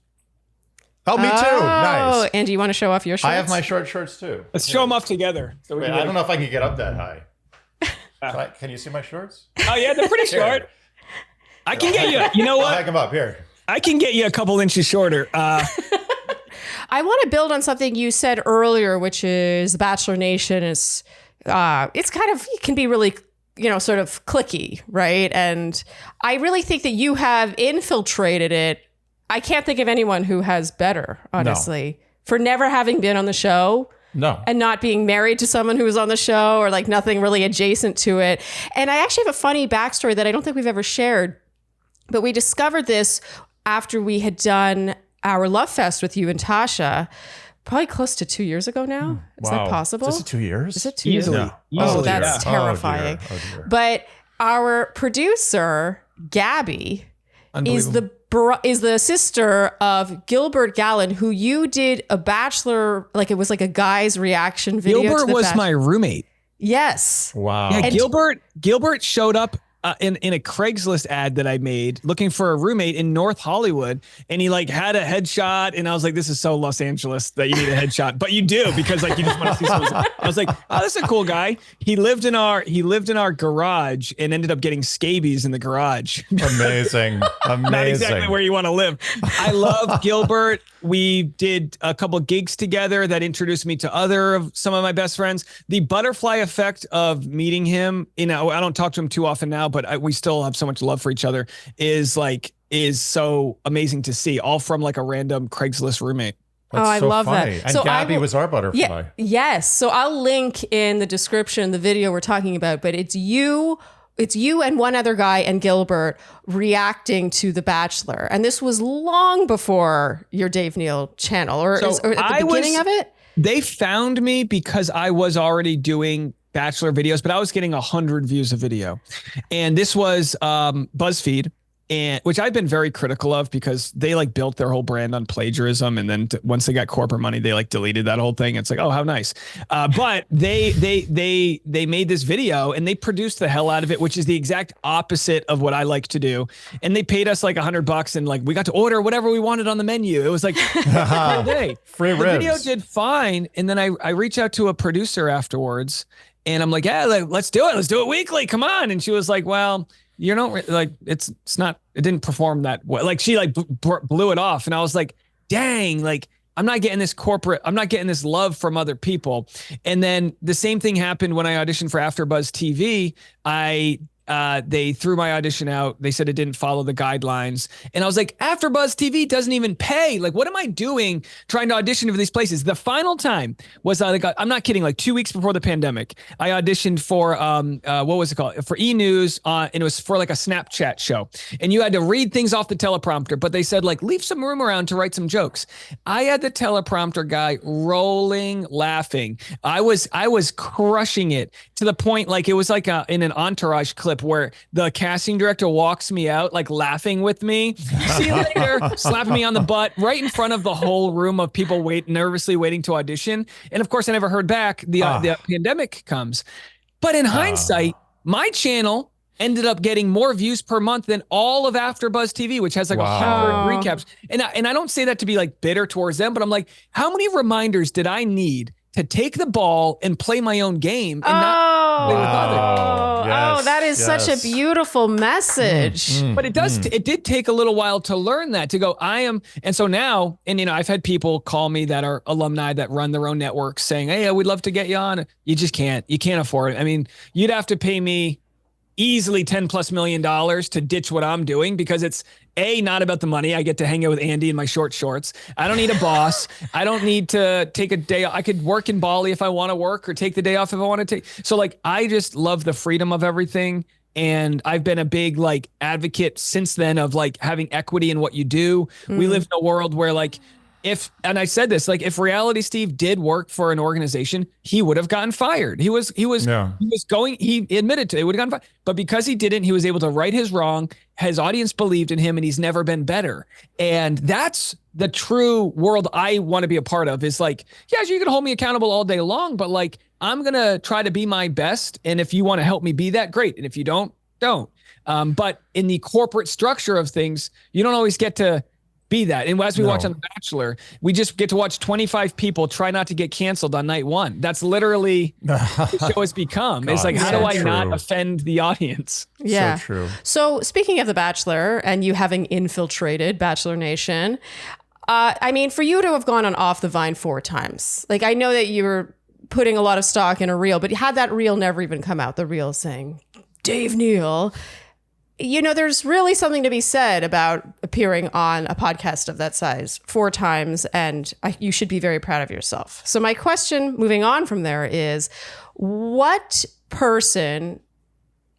Oh, me too. Nice. And do you want to show off your shorts? I have my short shorts too. Let's show them off together. So we Wait, can I get don't know if I can get up that high. Can you see my shorts? Oh yeah, they're pretty short. I can get you. You know I'll hang what? them up here. I can get you a couple inches shorter. I want to build on something you said earlier, which is the Bachelor Nation is it's kind of, it can be really, sort of cliquey, right? And I really think that you have infiltrated it. I can't think of anyone who has better, honestly, for never having been on the show. No. And not being married to someone who was on the show or like nothing really adjacent to it. And I actually have a funny backstory that I don't think we've ever shared, but we discovered this after we had done our Love Fest with you and Tasha, probably close to 2 years ago now. Is that possible? Is it 2 years? Is it 2 Easily. years? Yeah. Oh, Easily, that's yeah. terrifying. Oh, dear. But our producer, Gabby, is the sister of Gilbert Galon, who you did a Bachelor, like it was like a guy's reaction video. Gilbert to the was my roommate. Yes. Wow. Yeah, And- Gilbert showed up in a Craigslist ad that I made looking for a roommate in North Hollywood, and he like had a headshot, and I was like, this is so Los Angeles that you need a headshot, but you do, because like you just want to see someone. I was like, oh, this is a cool guy. He lived in our garage and ended up getting scabies in the garage. Amazing. Not exactly where you want to live. I love Gilbert. We did a couple gigs together that introduced me to some of my best friends. The butterfly effect of meeting him, I don't talk to him too often now, but we still have so much love for each other, is so amazing to see, all from like a random Craigslist roommate. That's I so love funny. that. And So Gabby was our butterfly. Yeah, yes. So I'll link in the description the video we're talking about, but it's you and one other guy and Gilbert reacting to The Bachelor. And this was long before your Dave Neal channel or at the beginning of it? They found me because I was already doing Bachelor videos, but I was getting 100 views a video. And this was BuzzFeed, which I've been very critical of because they like built their whole brand on plagiarism. And then once they got corporate money, they like deleted that whole thing. It's like, oh, how nice. But they made this video and they produced the hell out of it, which is the exact opposite of what I like to do. And they paid us like $100 and like we got to order whatever we wanted on the menu. It was like all day. Free The ribs. video did fine. And then I reached out to a producer afterwards and I'm like, yeah, let's do it. Let's do it weekly. Come on. And she was like, well, you don't like, it's not, it didn't perform that well. Like she like blew it off. And I was like, dang, like I'm not getting this love from other people. And then the same thing happened when I auditioned for AfterBuzz TV. They threw my audition out. They said it didn't follow the guidelines. And I was like, AfterBuzz TV doesn't even pay. Like, what am I doing trying to audition for these places? The final time was, I'm not kidding, like 2 weeks before the pandemic, I auditioned for, what was it called? For E! News, and it was for like a Snapchat show. And you had to read things off the teleprompter, but they said like, leave some room around to write some jokes. I had the teleprompter guy rolling, laughing. I was crushing it to the point, like it was like in an Entourage clip where the casting director walks me out, like laughing with me. See you later, slapping me on the butt right in front of the whole room of people nervously waiting to audition. And of course, I never heard back. The pandemic comes. But in hindsight, my channel ended up getting more views per month than all of AfterBuzz TV, which has like 100 recaps. And I don't say that to be like bitter towards them, but I'm like, how many reminders did I need to take the ball and play my own game and not play with others? Yes, That is such a beautiful message. But it did take a little while to learn that, to go, and so now, and I've had people call me that are alumni that run their own networks saying, hey, we'd love to get you on. You just can't afford it. I mean, you'd have to pay me easily $10+ million to ditch what I'm doing, because it's not about the money. I get to hang out with Andy in my short shorts. I don't need a boss. I don't need to take a day. I could work in Bali if I want to work, or take the day off if I want to take. So like, I just love the freedom of everything. And I've been a big like advocate since then of like having equity in what you do. We live in a world where like and I said this, like if Reality Steve did work for an organization, he would have gotten fired. He admitted to it, would have gotten fired. But because he didn't, he was able to right his wrong. His audience believed in him and he's never been better. And that's the true world I want to be a part of, is like, yeah, you can hold me accountable all day long, but like, I'm going to try to be my best. And if you want to help me be that, great. And if you don't. But in the corporate structure of things, you don't always get to be that. And as we watch on The Bachelor, we just get to watch 25 people try not to get canceled on night one. That's literally what the show has become. God, it's like, how do I not offend the audience? Yeah. So true. So speaking of The Bachelor and you having infiltrated Bachelor Nation, I mean, for you to have gone on Off the Vine 4 times, like I know that you were putting a lot of stock in a reel, but had that reel never even come out, the reel saying, Dave Neal, you know, there's really something to be said about appearing on a podcast of that size 4 times, and you should be very proud of yourself. So my question moving on from there is, what person,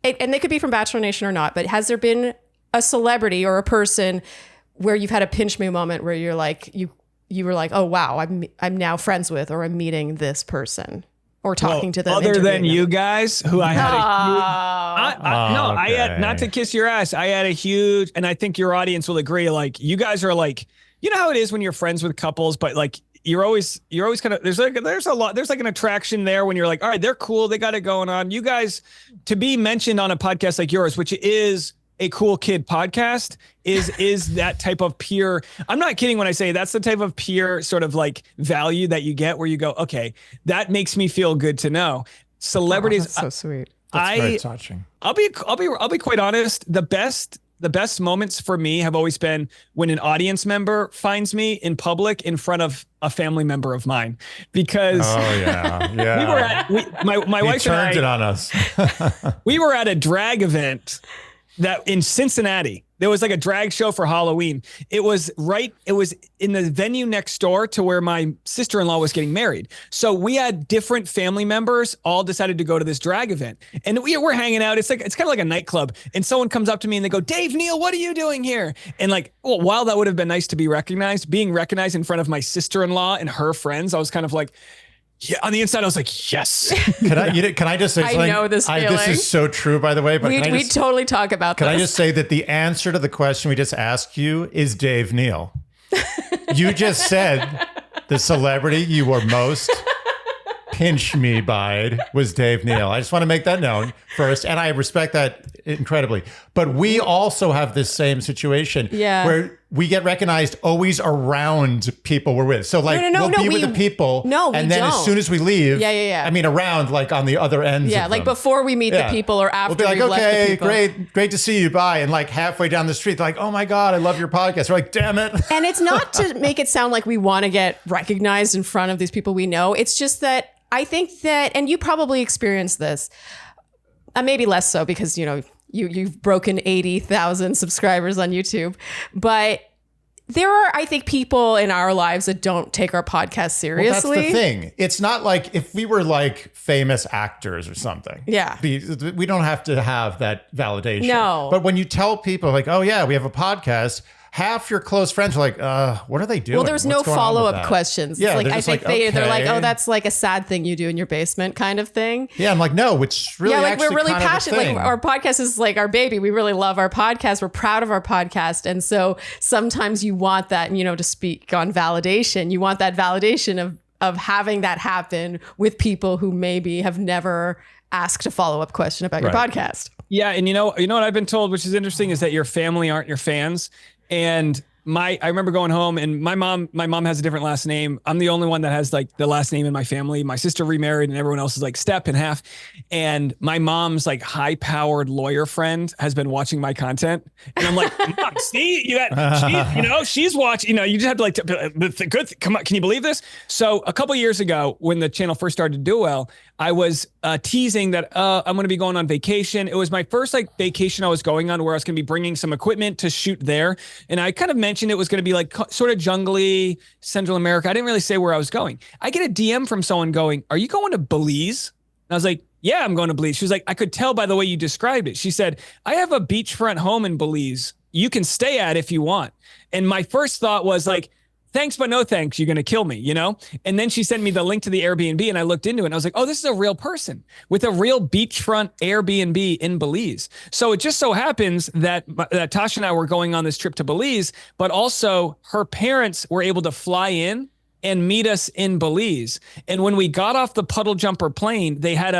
and they could be from Bachelor Nation or not, but has there been a celebrity or a person where you've had a pinch me moment where you're like, you were like, oh, wow, I'm now friends with, or I'm meeting this person? Or talking to them. Other than you guys, who I had okay. I had, not to kiss your ass, I had a huge, and I think your audience will agree, like you guys are like, you know how it is when you're friends with couples, but like you're always kind of, there's like an attraction there when you're like, all right, they're cool, they got it going on. You guys, to be mentioned on a podcast like yours, which is a cool kid podcast, is that type of pure, I'm not kidding when I say that's the type of pure sort of like value that you get where you go, okay, that makes me feel good to know. Celebrities, that's so sweet. That's very touching. I'll be quite honest. The best moments for me have always been when an audience member finds me in public in front of a family member of mine, because my wife turned and I it on us. We were at a drag event that in Cincinnati. There was like a drag show for Halloween. It was in the venue next door to where my sister-in-law was getting married. So we had different family members all decided to go to this drag event. And we're hanging out. It's kind of like a nightclub. And someone comes up to me and they go, Dave Neal, what are you doing here? And like, well, while that would have been nice to be recognized, being recognized in front of my sister-in-law and her friends, I was kind of like, yeah, on the inside, I was like, yes. Can I just say something? I know this feeling. This is so true, by the way. But we totally talk about this. Can I just say that the answer to the question we just asked you is Dave Neal. You just said the celebrity you were most pinch me by was Dave Neal. I just want to make that known first. And I respect that incredibly. But we also have this same situation where we get recognized always around people we're with. So like we'll be with the people. And then as soon as we leave, I mean, around like on the other ends. Yeah, like before we meet the people or after we'll be like, we've left the people. Great to see you. Bye. And like halfway down the street, they're like, oh my God, I love your podcast. We're like, damn it. And it's not to make it sound like we want to get recognized in front of these people we know. It's just that I think that, and you probably experienced this, maybe less so because, you know, you've broken 80,000 subscribers on YouTube, but there are, I think, people in our lives that don't take our podcast seriously. Well, that's the thing. It's not like if we were like famous actors or something. Yeah. We don't have to have that validation. No. But when you tell people like, oh yeah, we have a podcast, half your close friends are like, what are they doing? Well, there's no follow-up questions. Yeah, like, I think they're like, oh, okay. that's like a sad thing you do in your basement kind of thing. Yeah, I'm like, no, it's really like we're really kind passionate. Like our podcast is like our baby. We really love our podcast. We're proud of our podcast. And so sometimes you want that, you know, to speak on validation. You want that validation of having that happen with people who maybe have never asked a follow-up question about your podcast. Yeah, and you know what I've been told, which is interesting, is that your family aren't your fans. And I remember going home, and my mom has a different last name. I'm the only one that has like the last name in my family. My sister remarried, and everyone else is like step and half. And my mom's like high-powered lawyer friend has been watching my content, and I'm like, Mom, see, she's watching. You know, you just have to like, good. Come on, can you believe this? So a couple years ago, when the channel first started to do well, I was teasing that I'm going to be going on vacation. It was my first like vacation I was going on where I was going to be bringing some equipment to shoot there. And I kind of mentioned it was going to be like sort of jungly, Central America. I didn't really say where I was going. I get a DM from someone going, are you going to Belize? And I was like, yeah, I'm going to Belize. She was like, I could tell by the way you described it. She said, I have a beachfront home in Belize. You can stay at if you want. And my first thought was like, thanks, but no thanks. You're going to kill me, you know? And then she sent me the link to the Airbnb and I looked into it and I was like, oh, this is a real person with a real beachfront Airbnb in Belize. So it just so happens that Tasha and I were going on this trip to Belize, but also her parents were able to fly in and meet us in Belize. And when we got off the puddle jumper plane, they had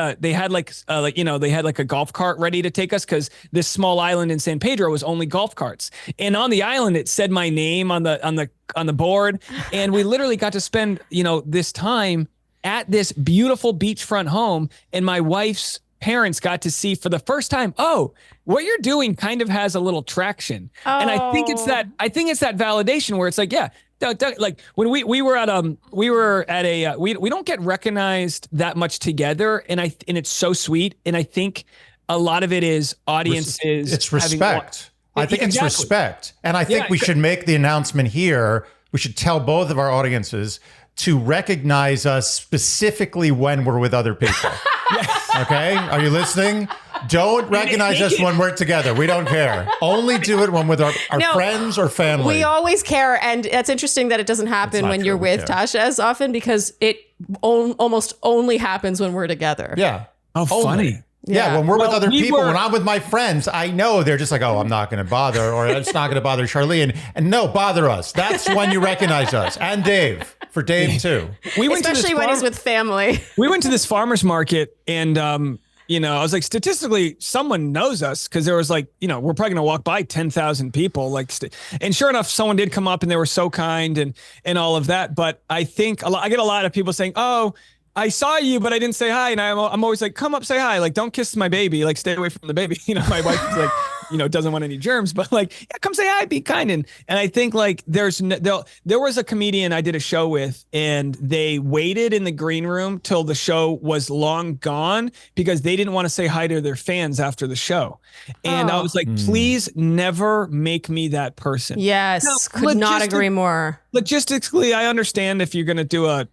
like a golf cart ready to take us because this small island in San Pedro was only golf carts. And on the island, it said my name on the board. And we literally got to spend, this time at this beautiful beachfront home. And my wife's parents got to see for the first time, oh, what you're doing kind of has a little traction. Oh. And I think it's that validation where it's like, yeah, like when we were at a we don't get recognized that much together, and it's so sweet, and I think a lot of it is audiences. It's respect. I think it's respect, and I think we should make the announcement here. We should tell both of our audiences to recognize us specifically when we're with other people. Okay, are you listening? Don't recognize us when we're together. We don't care. Only do it when with our friends or family. We always care. And it's interesting that it doesn't happen when you're with Tasha as often because it almost only happens when we're together. Yeah. Oh, funny. Yeah, when we're with other people, when I'm with my friends, I know they're just like, oh, I'm not going to bother, or it's not going to bother Charlene. And no, bother us. That's when you recognize us. And Dave, for Dave too. Especially when he's with family. We went to this farmer's market and, I was like, statistically, someone knows us because there was like, we're probably going to walk by 10,000 people. And sure enough, someone did come up and they were so kind and all of that. But I think I get a lot of people saying, oh, I saw you, but I didn't say hi. And I'm always like, come up, say hi. Like, don't kiss my baby. Like, stay away from the baby. My wife is like, doesn't want any germs, but like, yeah, come say hi, be kind. And I think like there was a comedian I did a show with and they waited in the green room till the show was long gone because they didn't want to say hi to their fans after the show. And I was like, please never make me that person. Yes. Could not agree more. Logistically, I understand if you're going to do a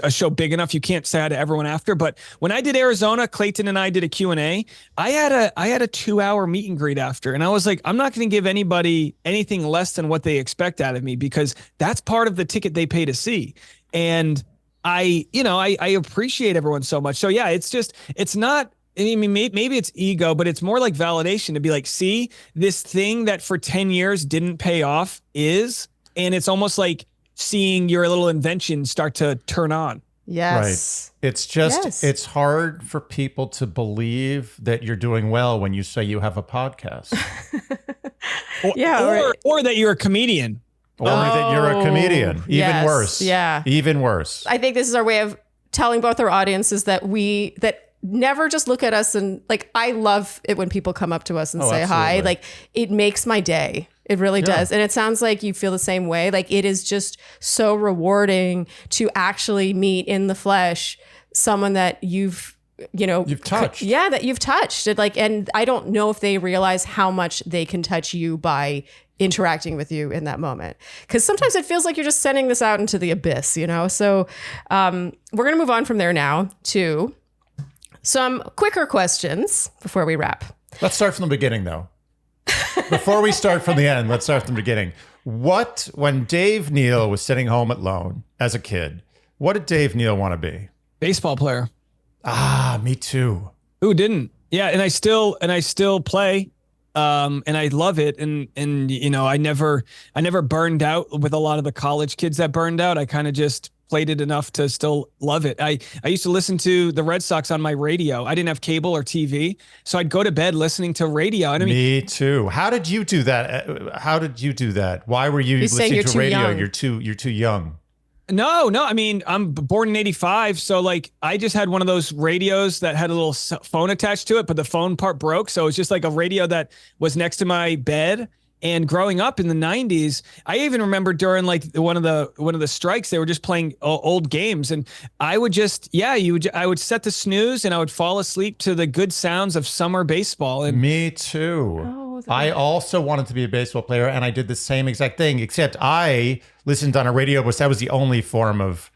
show big enough, you can't say hi to everyone after. But when I did Arizona, Clayton and I did a Q&A. I had a 2-hour meet and greet after. And I was like, I'm not going to give anybody anything less than what they expect out of me because that's part of the ticket they pay to see. And I appreciate everyone so much. So yeah, it's not, I mean, maybe it's ego, but it's more like validation to be like, see, this thing that for 10 years didn't pay off and it's almost like seeing your little invention start to turn on. Yes. Right. It's just, it's hard for people to believe that you're doing well when you say you have a podcast. Or that you're a comedian. Or that you're a comedian. Even worse. Yeah. Even worse. I think this is our way of telling both our audiences that never just look at us and like, I love it when people come up to us and say hi. Like it makes my day. It really does. And it sounds like you feel the same way. Like it is just so rewarding to actually meet in the flesh someone that you've touched. Yeah, that you've touched. And I don't know if they realize how much they can touch you by interacting with you in that moment. Because sometimes it feels like you're just sending this out into the abyss, So we're going to move on from there now to some quicker questions before we wrap. Let's start from the beginning, though. Before we start from the end, let's start from the beginning. When Dave Neal was sitting home alone as a kid, what did Dave Neal want to be? Baseball player. Me too. Who didn't? Yeah, and I still play, and I love it. And I never burned out with a lot of the college kids that burned out. I kind of just played it enough to still love it. I used to listen to the Red Sox on my radio. I didn't have cable or TV, so I'd go to bed listening to radio. Me too. How did you do that? Why were you listening to radio? You're too young. No. I mean, I'm born in 85. So like I just had one of those radios that had a little phone attached to it, but the phone part broke. So it's just like a radio that was next to my bed. And growing up in the 90s, I even remember during like one of the strikes, they were just playing old games. And I would I would set the snooze and I would fall asleep to the good sounds of summer baseball. And me too. I also wanted to be a baseball player and I did the same exact thing, except I listened on a radio, but that was the only form of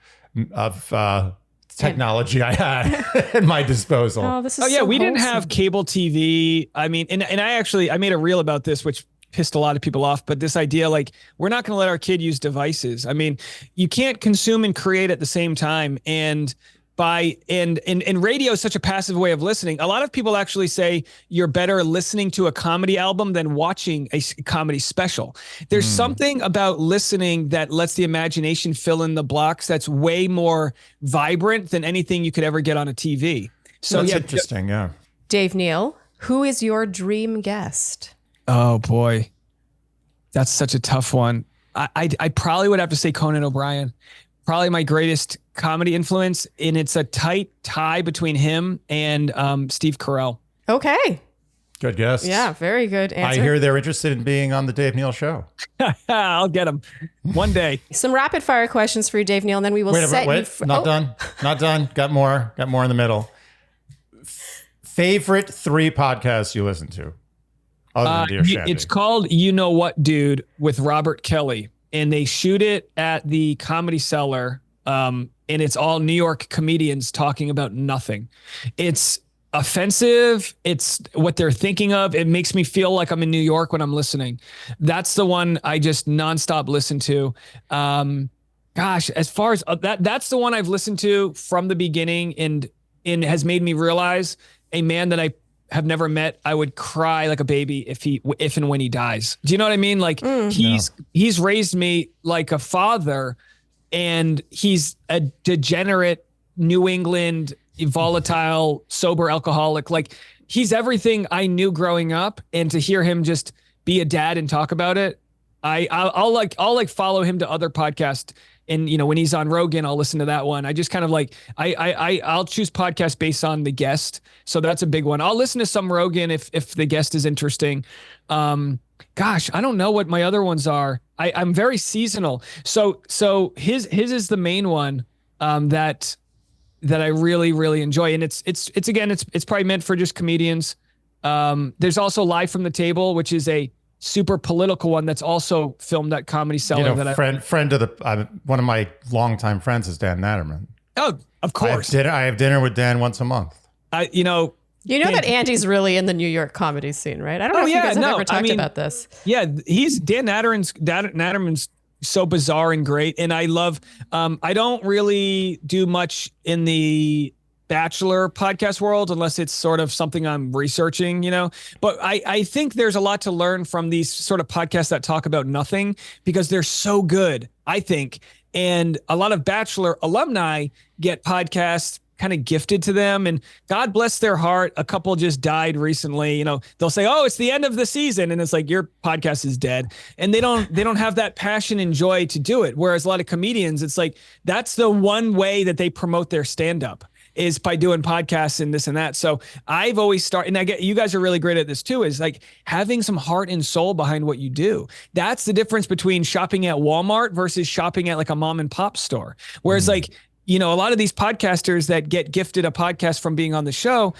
technology I had at my disposal. We didn't have cable TV. I mean, and I made a reel about this, which pissed a lot of people off, but this idea, like, we're not going to let our kid use devices. I mean, you can't consume and create at the same time. And radio is such a passive way of listening. A lot of people actually say you're better listening to a comedy album than watching a comedy special. There's something about listening that lets the imagination fill in the blocks that's way more vibrant than anything you could ever get on a TV. So that's interesting. Yeah. Dave Neal, who is your dream guest? Oh boy, that's such a tough one. I probably would have to say Conan O'Brien. Probably my greatest comedy influence, and it's a tight tie between him and Steve Carell. Okay. Good guess. Yeah, very good answer. I hear they're interested in being on the Dave Neal show. I'll get them one day. Some rapid fire questions for you, Dave Neal, and then we will set you. Not done. Not done. Got more in the middle. Favorite 3 podcasts you listen to? Other than Dear Shandy. It's called You Know What, Dude, with Robert Kelly. And they shoot it at the Comedy Cellar. And it's all New York comedians talking about nothing. It's offensive. It's what they're thinking of. It makes me feel like I'm in New York when I'm listening. That's the one I just nonstop listen to. Gosh, as far as that's the one I've listened to from the beginning and has made me realize a man that I have never met, I would cry like a baby if and when he dies. Do you know what I mean? Like he's raised me like a father, and he's a degenerate New England, volatile, sober alcoholic. Like, he's everything I knew growing up, and to hear him just be a dad and talk about it, I'll follow him to other podcasts. And, when he's on Rogan, I'll listen to that one. I just kind of like, I'll choose podcasts based on the guest. So that's a big one. I'll listen to some Rogan if the guest is interesting. Gosh, I don't know what my other ones are. I'm very seasonal. So his is the main one, that I really, really enjoy. And it's probably meant for just comedians. There's also Live from the Table, which is a super political one that's also filmed at Comedy Cellar. Friend of the one of my longtime friends is Dan Natterman. Oh, of course. I have dinner with Dan once a month. You know that Andy's really in the New York comedy scene, right? I don't know if you guys have ever talked about this. Yeah, Dan Natterman's so bizarre and great, and I love. I don't really do much in the Bachelor podcast world unless it's sort of something I'm researching, but I think there's a lot to learn from these sort of podcasts that talk about nothing, because they're so good, I think. And a lot of Bachelor alumni get podcasts kind of gifted to them, and God bless their heart. A couple just died recently. They'll say, "Oh, it's the end of the season," and it's like, your podcast is dead. And they don't have that passion and joy to do it. Whereas a lot of comedians, it's like, that's the one way that they promote their stand-up, is by doing podcasts and this and that. So I've always started, and you guys are really great at this too, is like having some heart and soul behind what you do. That's the difference between shopping at Walmart versus shopping at like a mom and pop store. Whereas a lot of these podcasters that get gifted a podcast from being on the show,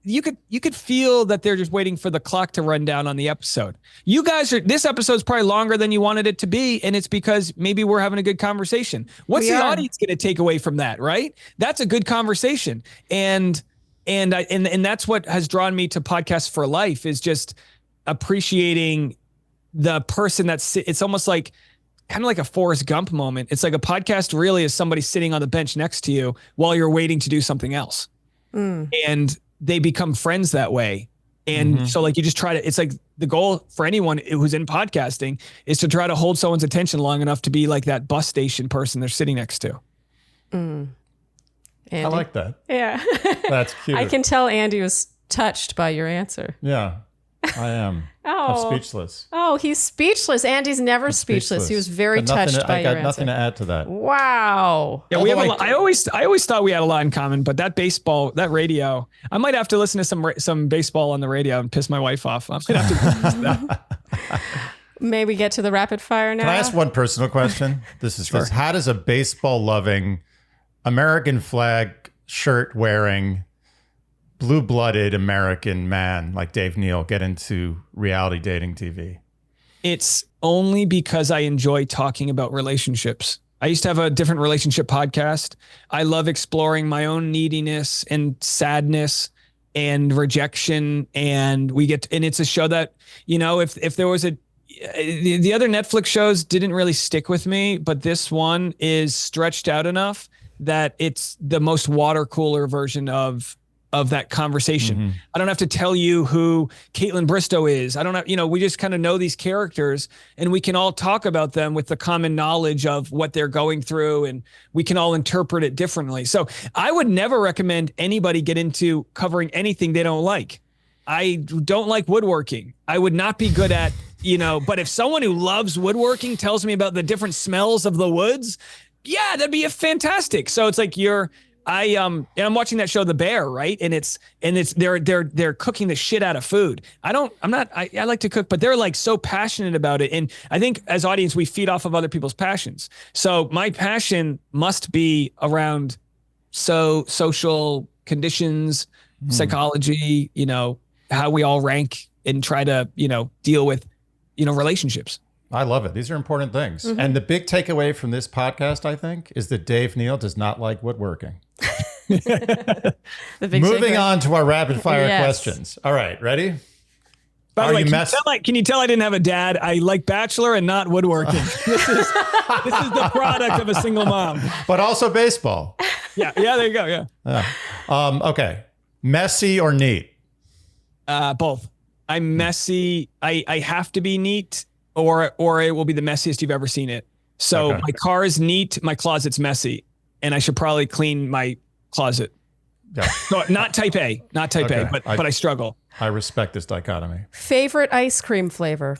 you could feel that they're just waiting for the clock to run down on the episode. You guys this episode's probably longer than you wanted it to be, and it's because maybe we're having a good conversation. What's the audience going to take away from that, right? That's a good conversation. And that's what has drawn me to Podcasts for Life, is just appreciating the person it's almost like kind of like a Forrest Gump moment. It's like a podcast really is somebody sitting on the bench next to you while you're waiting to do something else. And they become friends that way. And so like you just it's like the goal for anyone who's in podcasting is to try to hold someone's attention long enough to be like that bus station person they're sitting next to. Andy? I like that. Yeah. That's cute. I can tell Andy was touched by your answer. Yeah, I am. I'm speechless. Oh, he's speechless. Andy's never speechless. He was very touched by your answer. I got nothing to add to that. Wow. Yeah, we have I always thought we had a lot in common, but that radio, I might have to listen to some baseball on the radio and piss my wife off. I might have to listen to that. May we get to the rapid fire now? Can I ask one personal question? This is this. How does a baseball loving, American flag shirt wearing, blue-blooded American man like Dave Neal get into reality dating TV? It's only because I enjoy talking about relationships. I used to have a different relationship podcast. I love exploring my own neediness and sadness and rejection. And it's a show that, if there was the other Netflix shows didn't really stick with me, but this one is stretched out enough that it's the most water cooler version of that conversation. I don't have to tell you who Caitlin Bristow is. I don't have, we just kind of know these characters and we can all talk about them with the common knowledge of what they're going through, and we can all interpret it differently. So I would never recommend anybody get into covering anything they don't like. I don't like woodworking. I would not be good at, but if someone who loves woodworking tells me about the different smells of the woods, yeah, that'd be fantastic. So it's like I'm watching that show, The Bear, right? And they're cooking the shit out of food. I like to cook, but they're like so passionate about it. And I think as audience, we feed off of other people's passions. So my passion must be around social conditions, psychology, how we all rank and try to, deal with, relationships. I love it. These are important things. And the big takeaway from this podcast, I think, is that Dave Neal does not like woodworking. Moving on to our rapid fire questions. All right, ready? By the way, can you tell I didn't have a dad? I like Bachelor and not woodworking. This is the product of a single mom. But also baseball. Yeah, there you go. Yeah. Okay. Messy or neat? Both. I'm messy. I have to be neat, or it will be the messiest you've ever seen it. So my car is neat, my closet's messy, and I should probably clean my closet. Yeah. So not type A, but I struggle. I respect this dichotomy. Favorite ice cream flavor?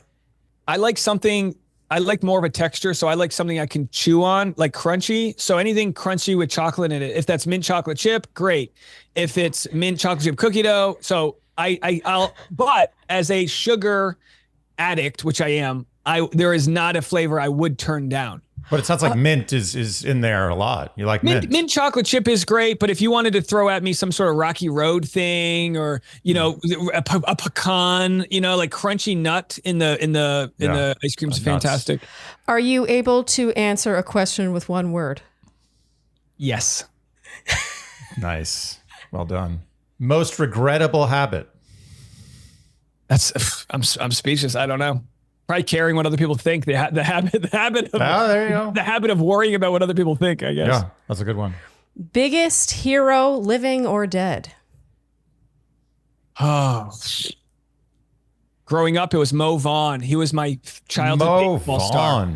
I like more of a texture, so I like something I can chew on, like crunchy. So anything crunchy with chocolate in it. If that's mint chocolate chip, great. If it's mint chocolate chip cookie dough, so but as a sugar addict, which I am, there is not a flavor I would turn down. But it sounds like mint is in there a lot. You like mint. Mint chocolate chip is great, but if you wanted to throw at me some sort of Rocky Road thing, or a pecan, like crunchy nut in the ice cream is fantastic. Are you able to answer a question with one word? Yes. Nice. Well done. Most regrettable habit? I'm speechless. I don't know. Probably caring what other people think. The habit of there you go. The habit of worrying about what other people think, I guess. Yeah, that's a good one. Biggest hero, living or dead? Oh. Growing up, it was Mo Vaughn. He was my childhood baseball star.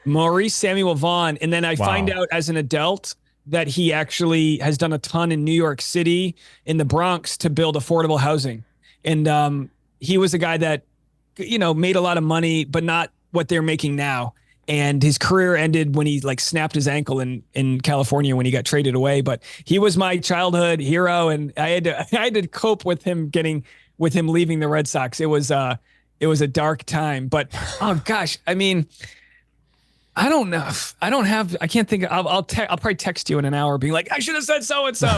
Maurice Samuel Vaughn. And then I find out as an adult that he actually has done a ton in New York City, in the Bronx, to build affordable housing. And he was a guy that, made a lot of money, but not what they're making now. And his career ended when he snapped his ankle in California when he got traded away. But he was my childhood hero, and I had to cope with him leaving the Red Sox. It was a dark time. But oh gosh, I mean, I don't know. I can't think. I'll probably text you in an hour being like, I should have said so-and-so.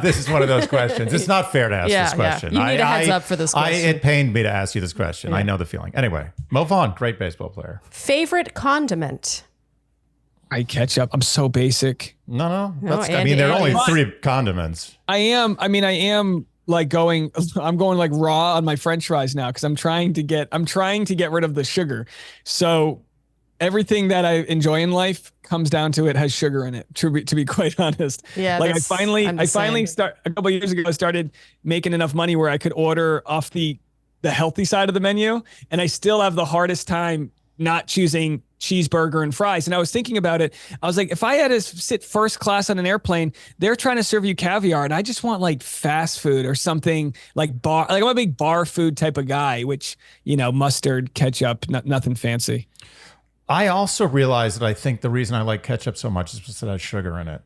This is one of those questions. It's not fair to ask this question. You need a heads up for this question. It pained me to ask you this question. Yeah. I know the feeling. Anyway, Mo Vaughn, great baseball player. Favorite condiment? Ketchup. I'm so basic. No. There are only 3 condiments. I am I'm going like raw on my French fries now, because I'm trying to get rid of the sugar. So everything that I enjoy in life comes down to it has sugar in it, to be quite honest. Yeah. Like I finally start a couple of years ago, I started making enough money where I could order off the healthy side of the menu. And I still have the hardest time not choosing cheeseburger and fries. And I was thinking about it. I was like, if I had to sit first class on an airplane, they're trying to serve you caviar, and I just want like fast food or something like bar. Like I'm a big bar food type of guy, which, mustard, ketchup, nothing fancy. I also realized that I think the reason I like ketchup so much is because it has sugar in it.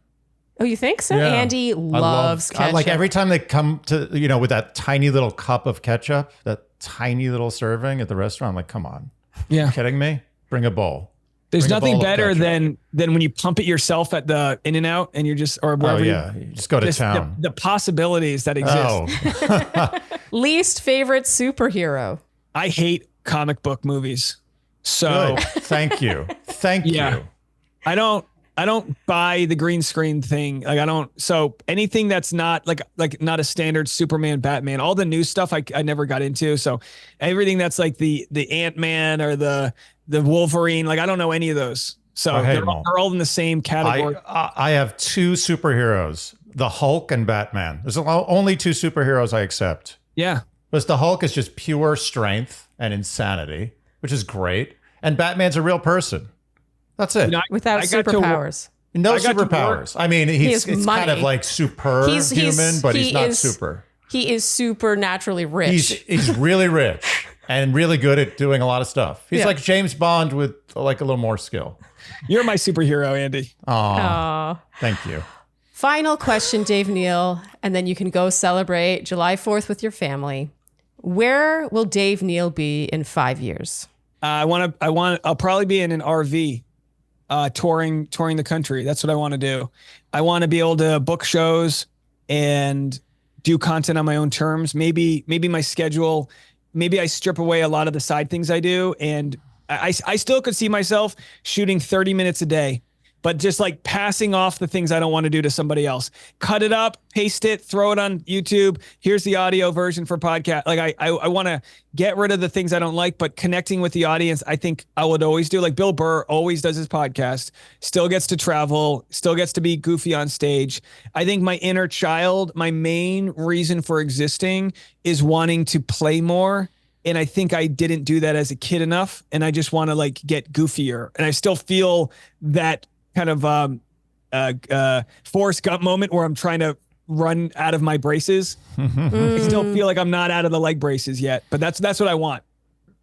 Oh, you think so? Yeah. Andy loves ketchup. Like every time they come to, with that tiny little cup of ketchup, that tiny little serving at the restaurant, I'm like, come on. Yeah. Are you kidding me? Bring a bowl. There's nothing better than when you pump it yourself at the In-N-Out and you're just, or wherever. You just go to town. The possibilities that exist. Oh. Least favorite superhero? I hate comic book movies. So good. Thank you. Thank you. I don't I don't buy the green screen thing. Like I don't. So anything that's not like not a standard Superman, Batman, all the new stuff I never got into. So everything that's like the Ant-Man or the Wolverine, like I don't know any of those. So they're all in the same category. I have two superheroes, the Hulk and Batman. There's only two superheroes I accept. Yeah. Because the Hulk is just pure strength and insanity, which is great. And Batman's a real person. That's it. Without superpowers. No superpowers. I mean, it's kind of like superhuman, but he's not super. He is supernaturally rich. He's really rich and really good at doing a lot of stuff. He's like James Bond with like a little more skill. You're my superhero, Andy. Aww. Thank you. Final question, Dave Neal, and then you can go celebrate July 4th with your family. Where will Dave Neal be in 5 years? I'll probably be in an RV. Touring the country. That's what I want to do. I want to be able to book shows and do content on my own terms. Maybe my schedule, maybe I strip away a lot of the side things I do. And I still could see myself shooting 30 minutes a day, but just like passing off the things I don't want to do to somebody else. Cut it up, paste it, throw it on YouTube. Here's the audio version for podcast. Like I want to get rid of the things I don't like, but connecting with the audience, I think I would always do. Like Bill Burr always does his podcast, still gets to travel, still gets to be goofy on stage. I think my inner child, my main reason for existing is wanting to play more. And I think I didn't do that as a kid enough. And I just want to like get goofier. And I still feel that kind of Forrest Gump moment where I'm trying to run out of my braces. I still feel like I'm not out of the leg braces yet, but that's what I want.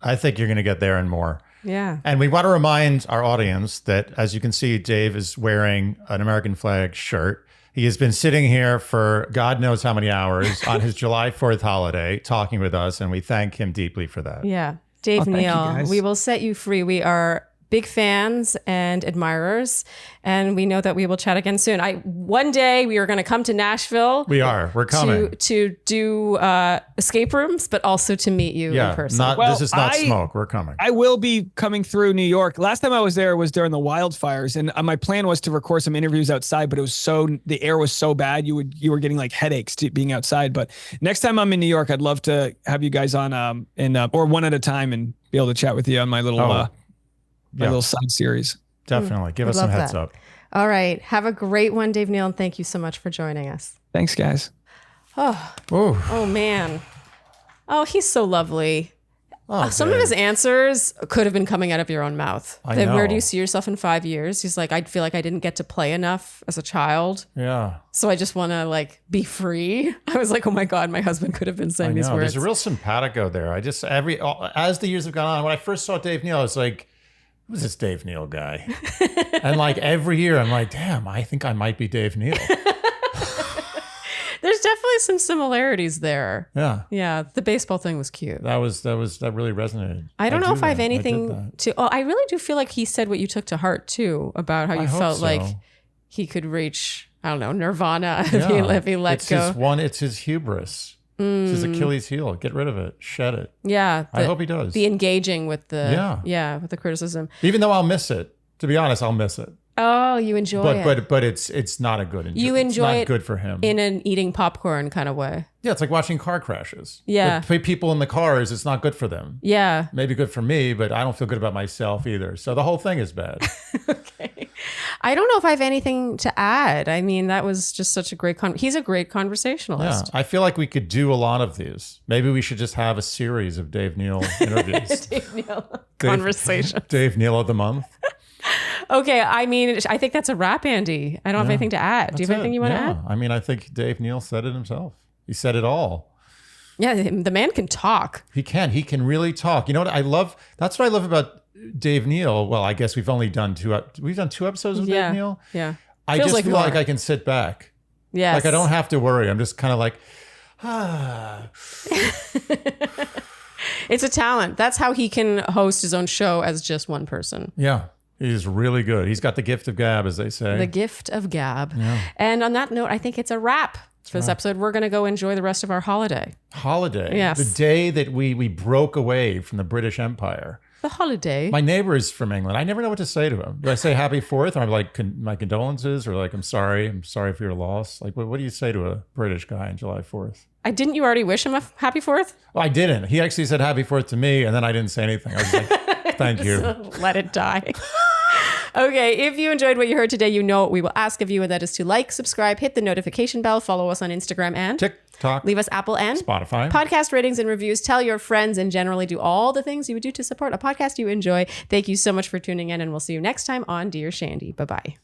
I think you're going to get there and more. Yeah. And we want to remind our audience that, as you can see, Dave is wearing an American flag shirt. He has been sitting here for God knows how many hours on his July 4th holiday talking with us, and we thank him deeply for that. Yeah. Dave Neal, we will set you free. We are big fans and admirers, and we know that we will chat again soon. One day we are going to come to Nashville. We're coming to do escape rooms, but also to meet you in person. This is not smoke. We're coming. I will be coming through New York. Last time I was there was during the wildfires, and my plan was to record some interviews outside, but the air was so bad you were getting like headaches being outside. But next time I'm in New York, I'd love to have you guys on or one at a time and be able to chat with you on my little. My little side series. Definitely. Give us some heads up. All right. Have a great one, Dave Neal, and thank you so much for joining us. Thanks, guys. Oh man. Oh, he's so lovely. Some of his answers could have been coming out of your own mouth. I know. Where do you see yourself in 5 years? He's like, I feel like I didn't get to play enough as a child. Yeah. So I just want to like be free. I was like, oh my God, my husband could have been saying these words. There's a real simpatico there. As the years have gone on, when I first saw Dave Neal, I was like, who's this Dave Neal guy? And like every year I'm like, damn, I think I might be Dave Neal. There's definitely some similarities there. Yeah. Yeah. The baseball thing was cute. That really resonated. I don't know if I have anything I really do feel like he said what you took to heart too, about how you felt like he could reach, I don't know, nirvana if he let go. It's his hubris. It's his Achilles heel. Get rid of it. Shed it. Yeah. I hope he does. The engaging with with the criticism. Even though I'll miss it. To be honest, I'll miss it. Oh, you enjoy it. But it's not a good enjoy. You enjoy it's not good for him. In an eating popcorn kind of way. Yeah, it's like watching car crashes. Yeah. With people in the cars, it's not good for them. Yeah. Maybe good for me, but I don't feel good about myself either. So the whole thing is bad. Okay. I don't know if I have anything to add. I mean, that was just such a great he's a great conversationalist. Yeah, I feel like we could do a lot of these. Maybe we should just have a series of Dave Neal interviews. Dave Neal conversation. Dave Neal of the month. Okay, I mean, I think that's a wrap, Andy. I don't have anything to add. Do you have anything you want to add? I mean, I think Dave Neal said it himself. He said it all. Yeah, the man can talk. He can. He can really talk. You know what I love? That's what I love about Dave Neal. Well, I guess we've only done two episodes of Dave Neal. Yeah. I just feel like I can sit back. Yes. Like I don't have to worry. I'm just kind of like, It's a talent. That's how he can host his own show as just one person. Yeah. He's really good. He's got the gift of gab, as they say. The gift of gab. Yeah. And on that note, I think it's a wrap for this episode. We're going to go enjoy the rest of our holiday. Holiday. Yes. The day that we broke away from the British Empire. the holiday. My neighbor is from England. I never know what to say to him. Do I say Happy 4th? Or I'm like, my condolences? Or like, I'm sorry for your loss? Like, what do you say to a British guy on July 4th? Didn't you already wish him a happy 4th? Well, I didn't. He actually said Happy 4th to me, and then I didn't say anything. I was like, thank you. Let it die. Okay, if you enjoyed what you heard today, you know what we will ask of you, and that is to like, subscribe, hit the notification bell, follow us on Instagram and TikTok, leave us Apple and Spotify podcast ratings and reviews, tell your friends, and generally do all the things you would do to support a podcast you enjoy. Thank you so much for tuning in, and we'll see you next time on Dear Shandy. Bye-bye.